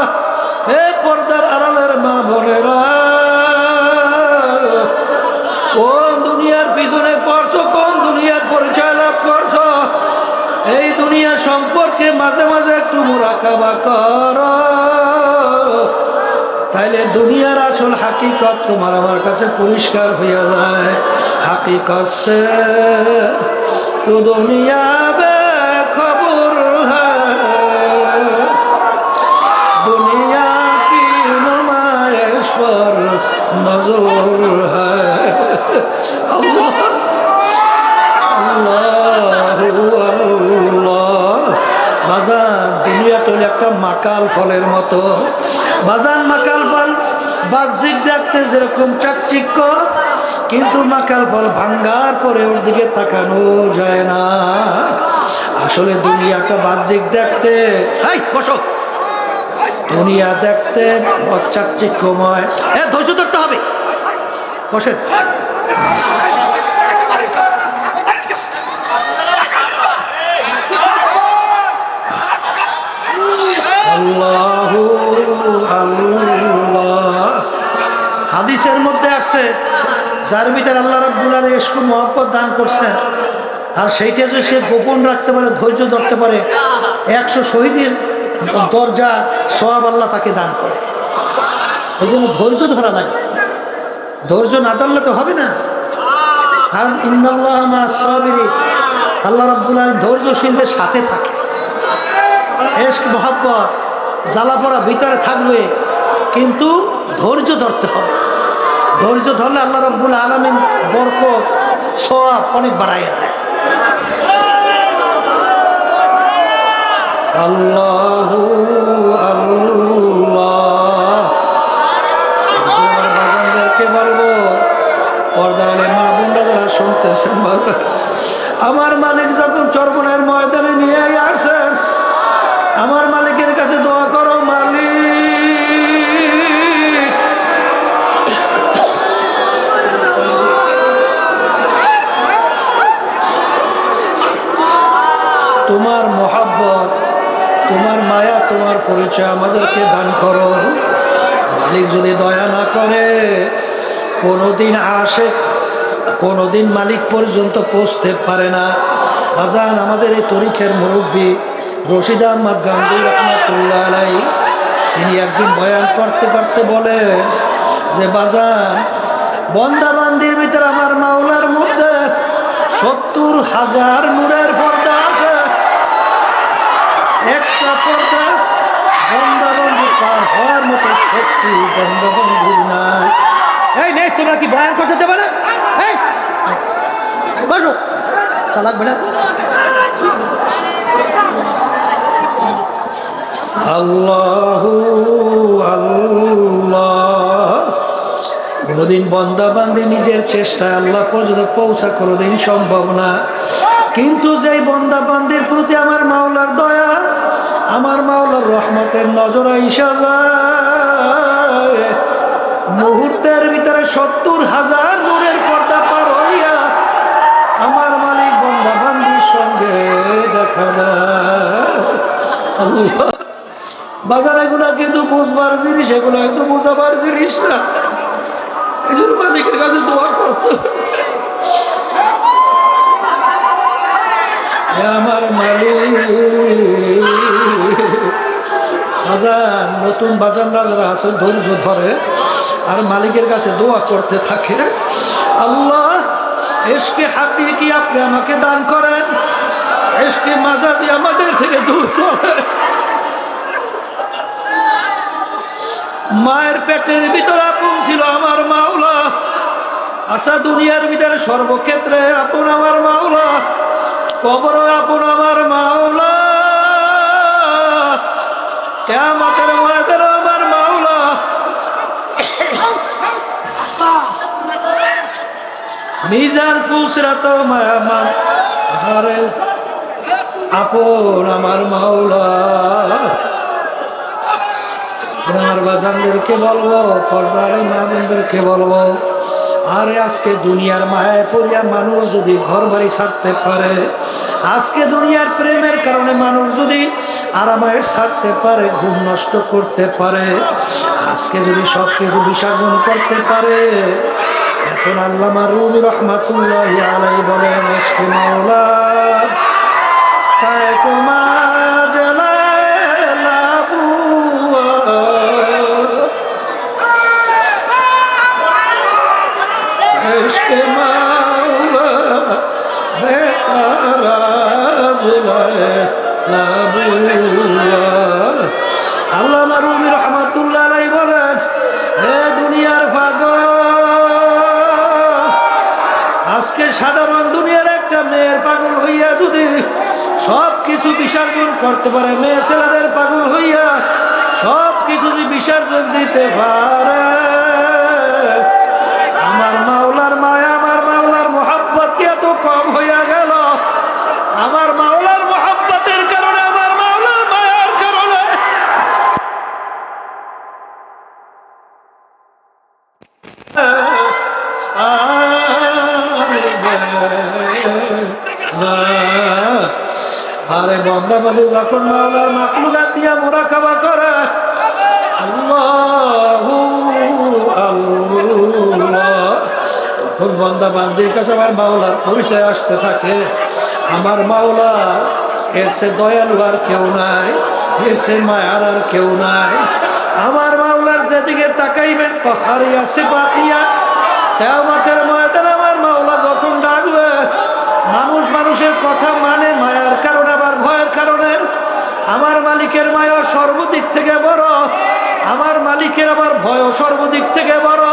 হে পর্দার আড়ালের মা বোনেরা, কোন দুনিয়ার পিছনে পড়ছো, কোন দুনিয়ার পরিচয় লাভ করছো? এই দুনিয়া সম্পর্কে মাঝে মাঝে একটু মুরাকাবা করো, তাইলে দুনিয়ার আসল হাকিকত তোমার আমার কাছে পরিষ্কার হইয়া যায়। হাকিকত সে তো দুনিয়া বেখবর হ্যায়, দুনিয়া কি নুমাইশ পর নজর হ্যায়। আল্লাহ বাজান, দুনিয়া তো একটা মাকাল ফলের মতো বাজান। মাকাল ফল বাহ্যিক দেখতে যেরকম চাকচিক্য, কিন্তু মাকাল ফল ভাঙ্গার পরে ওর দিকে তাকানো যায় না। আসলে দুনিয়াটা বাহ্যিক দেখতে, বসো, দুনিয়া দেখতে চাকচিক্যময়। ধৈর্য ধরতে হবে, বসে। আল্লাহু আল্লাহ। হাদিসের মধ্যে আসছে, যার ভিতরে আল্লাহ রাব্বুল আলামিন ইশক মহব্বত দান করছেন, আর সেইটা যে সে গোপন রাখতে পারে, ধৈর্য ধরতে পারে, 100 শহীদের দরজা সওয়াব আল্লাহ তাকে দান করে। এই জন্য ধৈর্য ধরা লাগে, ধৈর্য না ধরলে তো হবে না। আর ইন্নাল্লাহা মা'আস সাবিরিন, আল্লাহ রাব্বুল আলামিন ধৈর্যশীলদের সাথে থাকে। ইশক মহব্বত জ্বালা পড়া ভিতরে থাকবে, কিন্তু ধৈর্য ধরতে হবে। ধৈর্য ধরলে আল্লাহ রাব্বুল আলামিন বরকত সওয়াব অনেক বাড়াইয়া দেয়। আল্লাহু আল্লাহ। আমার বাগানদেরকে বলবো, পর্দায় মা বোনরা যারা শুনতেছেন, আমার মালিক যখন চরমনের ময়দানে নিয়ে আসেন, আমার মালিকের কাছে দোয়া করো, মালিক তোমার মহব্বত, তোমার মায়া, তোমার পরিচয় আমাদেরকে দান করো। মালিক যদি দয়া না করে, কোনোদিন আসে, কোনোদিন মালিক পর্যন্ত পৌঁছতে পারে না। বাজান, আমাদের এই তরিকের মুরব্বী রশিদ আহমদ গান্ধী রহমাতুল্লাহ আলাইহি, তিনি একদিন বয়ান করতে করতে বলেন যে বাজান, বন্দাবান্দির ভিতরে আমার মাওলার মধ্যে 70,000 নূরের পর্দা আছে। একটা পর্দা বন্দাবন্দি পার হওয়ার মতো শক্তি বন্দাবন্দির নাই। এই নেই, তোমরা কি বয়ান করতে দেবে না? এই বসো, চালাক বেড়া। আল্লাহু আল্লাহ। কোনোদিন বন্দাবান্দি নিজের চেষ্টায় আল্লাহ পর্যন্ত পৌঁছা কোনোদিন সম্ভব না। কিন্তু যেই বন্দাবান্দির প্রতি আমার মাওলার দয়া, আমার মাওলার রহমতের নজর আইসা যায়, মুহূর্তের ভিতরে 70,000 নূরের পর্দা পার হইয়া আমার মালিক বন্দাবান্দির সঙ্গে দেখা যায়। আল্লাহ বাজার, এগুলা কিন্তু বুঝবার জিনিস, এগুলো কিন্তু বোঝাবার জিনিস না। এই জন্য মালিকের কাছে দোয়া করতে, আমার মালিক। বাজার, নতুন বাজানরা যারা আছে ধৈর্য ধরে আর মালিকের কাছে দোয়া করতে থাকে, আল্লাহ এসকে হাতি কি আপনি আমাকে দান করেন, এসকে মাজাজি আমাদের থেকে দূর করেন। মায়ের পেটের ভিতরে আপন ছিল আমার মাওলা, আচ্ছা দুনিয়ার ভিতরে সর্বক্ষেত্রে আপন আমার মাওলা, কবরে আপন আমার মাওলা, কিয়ামতের ময়দানে আমার মাওলা। মিজান পুসরাতো মায়ামান হারে আপন আমার মাওলা। আমার বাজানদেরকে বলবো, পর্দার মা বোনদেরকে বলবো, আরে আজকে দুনিয়ার মায়ায় পড়িয়া মানুষ যদি ঘর বাড়ি ছাড়তে পারে, আজকে দুনিয়ার প্রেমের কারণে মানুষ যদি আরামায়ের ছাড়তে পারে, ঘুম নষ্ট করতে পারে, আজকে যদি সব কিছু বিসর্জন করতে পারে, এখন আল্লামা রুমি রহমাতুল্লাহি আলাইহি বলেন, ইশকে মাওলা তাই তোমার ইশকে মাওলা আল্লামা রুমি রহমাতুল্লাহ আলাইহি বলেন, হে দুনিয়ার পাগল, আজকে সাধারণ দুনিয়ার একটা মেয়ের পাগল হইয়া যদি সব কিছু বিসর্জন করতে পারে, মেয়ে ছেলেদের পাগল হইয়া সব কিছু যদি বিসর্জন দিতে পারে, আমার মাওলার মায়া, আমার মাওলার মোহাব্বত কি এত কম হইয়া গেল? আমার মাওলার মোহাব্বতের কারণে, আমার মাওলার মায়ার কারণে আরে বন্দাবাদী যখন মাওলার মাকলুকাত দিয়া মুরাকাবা করে, আল্লাহু আল্লাহ, তখন বন্দাবান্দির কাছে আমার মাওলার পরিচয় আসতে থাকে। আমার মাওলা এর সে দয়ালু আর কেউ নাই, এর সে মায়ার আর কেউ নাই। আমার মাওলার যেদিকে তাকাইবেন পাহাড়ি আছে পাতিয়া, কিয়ামতের ময়দানে আমার মাওলা যখন ডাকবে, মানুষ মানুষের কথা মানে মায়ার কারণে, আবার ভয়ের কারণে। আমার মালিকের মায়া সর্বদিক থেকে বড়, আমার মালিকের আমার ভয় সর্বদিক থেকে বড়।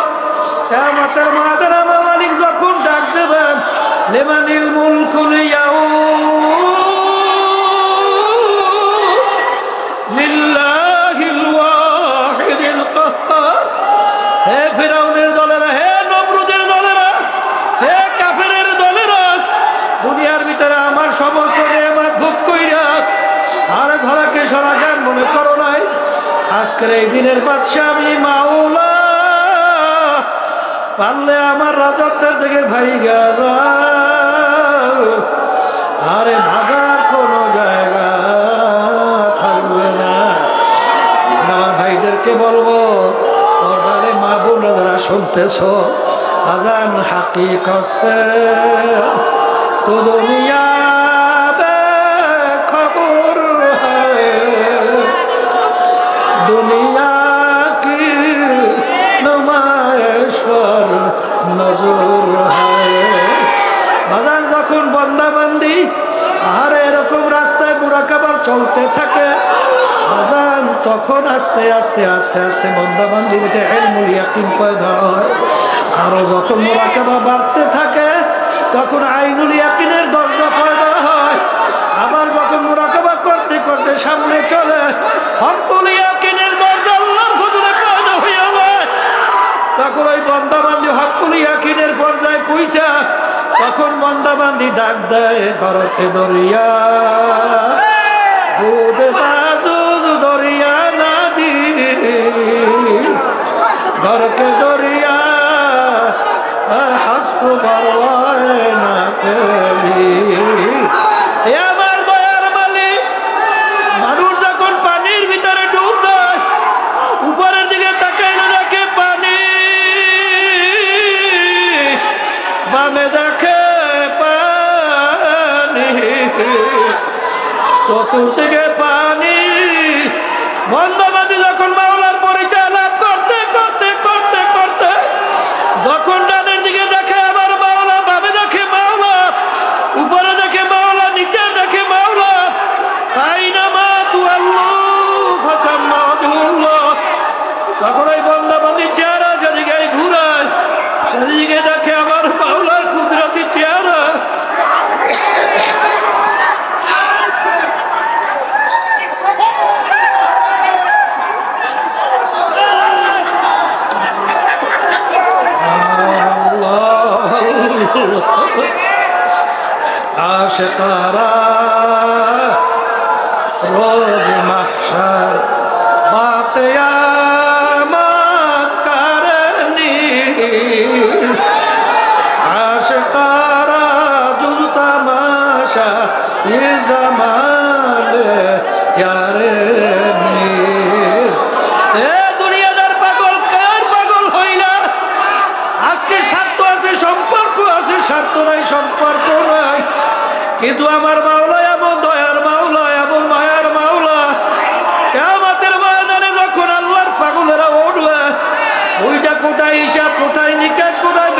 কিয়ামতের ময়দানে আমার মালিক যখন ডাক দেবেন, লিমানিল মুলকুল লিল্লাহিল ওয়াহিদিল কাহ্হার। হে ফিরাউনের দলেরা, হে নমরুদের দলেরা, হে কাফেরের দলেরা, দুনিয়ার ভিতরে আমার সমস্ত নিয়ামত ভোগ কইরা আর ঘরকে সারা জ্ঞান মনে করো নাই। আজকের এই দিনের বাদশা আমি মাওলা, পারলে আমার রাজত্বের থেকে ভাইগা যাও, আরে ভাগার কোনো জায়গা থাকবে না। আমার ভাইদেরকে বলবো, পর্দারে মা বোনরা যারা শুনতেছ, আজান হাকিকত সে তো দুনিয়া খবর দুনিয়া কি নুমাইশ পর নজর বাজার যখন বন্দাবান্দি আর এরকম রাস্তায় মুরাকাবা চলতে থাকে বাজান, তখন আস্তে আস্তে আস্তে আস্তে বন্দাবান্দির ভিতরে ইলমুল ইয়াকিন পয়দা হয়। আরো যখন মুরাকাবা বাড়তে থাকে তখন আইনুল ইয়াকিনের দরজা পয়দা হয়। আবার যখন মুরাকাবা করতে করতে সামনে চলে হকুল ইয়াকিনের দরজা আল্লাহর হুজুরে পয়দা হয়ে যায়। তখন ওই বন্দাবান্দি হকুল ইয়াকিনের পর্যায়ে পৌঁছা, তখন বন্দাবান্দি ডাক দেয়, ঘরতে দরিয়া বুদে বাজুজ দরিয়া নাদি, ঘরকে দরিয়া হাসপু বারওয়ায় না কবি। এ আমার দয়ার মালিক, মানুষ যখন পানির ভিতরে ডুব দেয়, উপরের দিকে তাকাইলে দেখে পানি, বামে দেখে পানি, চতুর্দিকে পানি। বন্দাবাদী যখন মাওলার পরিচয় লাভ করতে করতে করতে করতে যখন ডানের দিকে দেখে আবার মাওলা, বামে দেখে মাওলা, উপরে দেখে মাওলা, নিচে দেখে মাওলা, আইনামা তুআল্লু ফাসাম্মা ওয়াজহুল্লাহ। তখন ওই বন্দাবাদী চেহারা যেদিকে ঘুরায় সেদিকে দেখে আমার মাওলার কুদরতি চেহারা। আশিকারা রোজ মাহশর বাকিয়ামত করনি, আশিকারা জুল তামাশা ये जमाल यारे मीर। এ দুনিয়াদার পাগল, কার পাগল হইলা? আজকে স্বার্থ আছে, সম্পর্ক আছে, স্বার্থ নাই, সম্পর্ক নাই, কিন্তু আমার মাওলা এমন দয়ার মাওলা, এমন মায়ার মাওলা। কিয়ামতের ময়দানে যখন আল্লাহর পাগলেরা উঠবে, ওইটা কোথায় হিসাব, কোথায় নিকাশ, কোথায়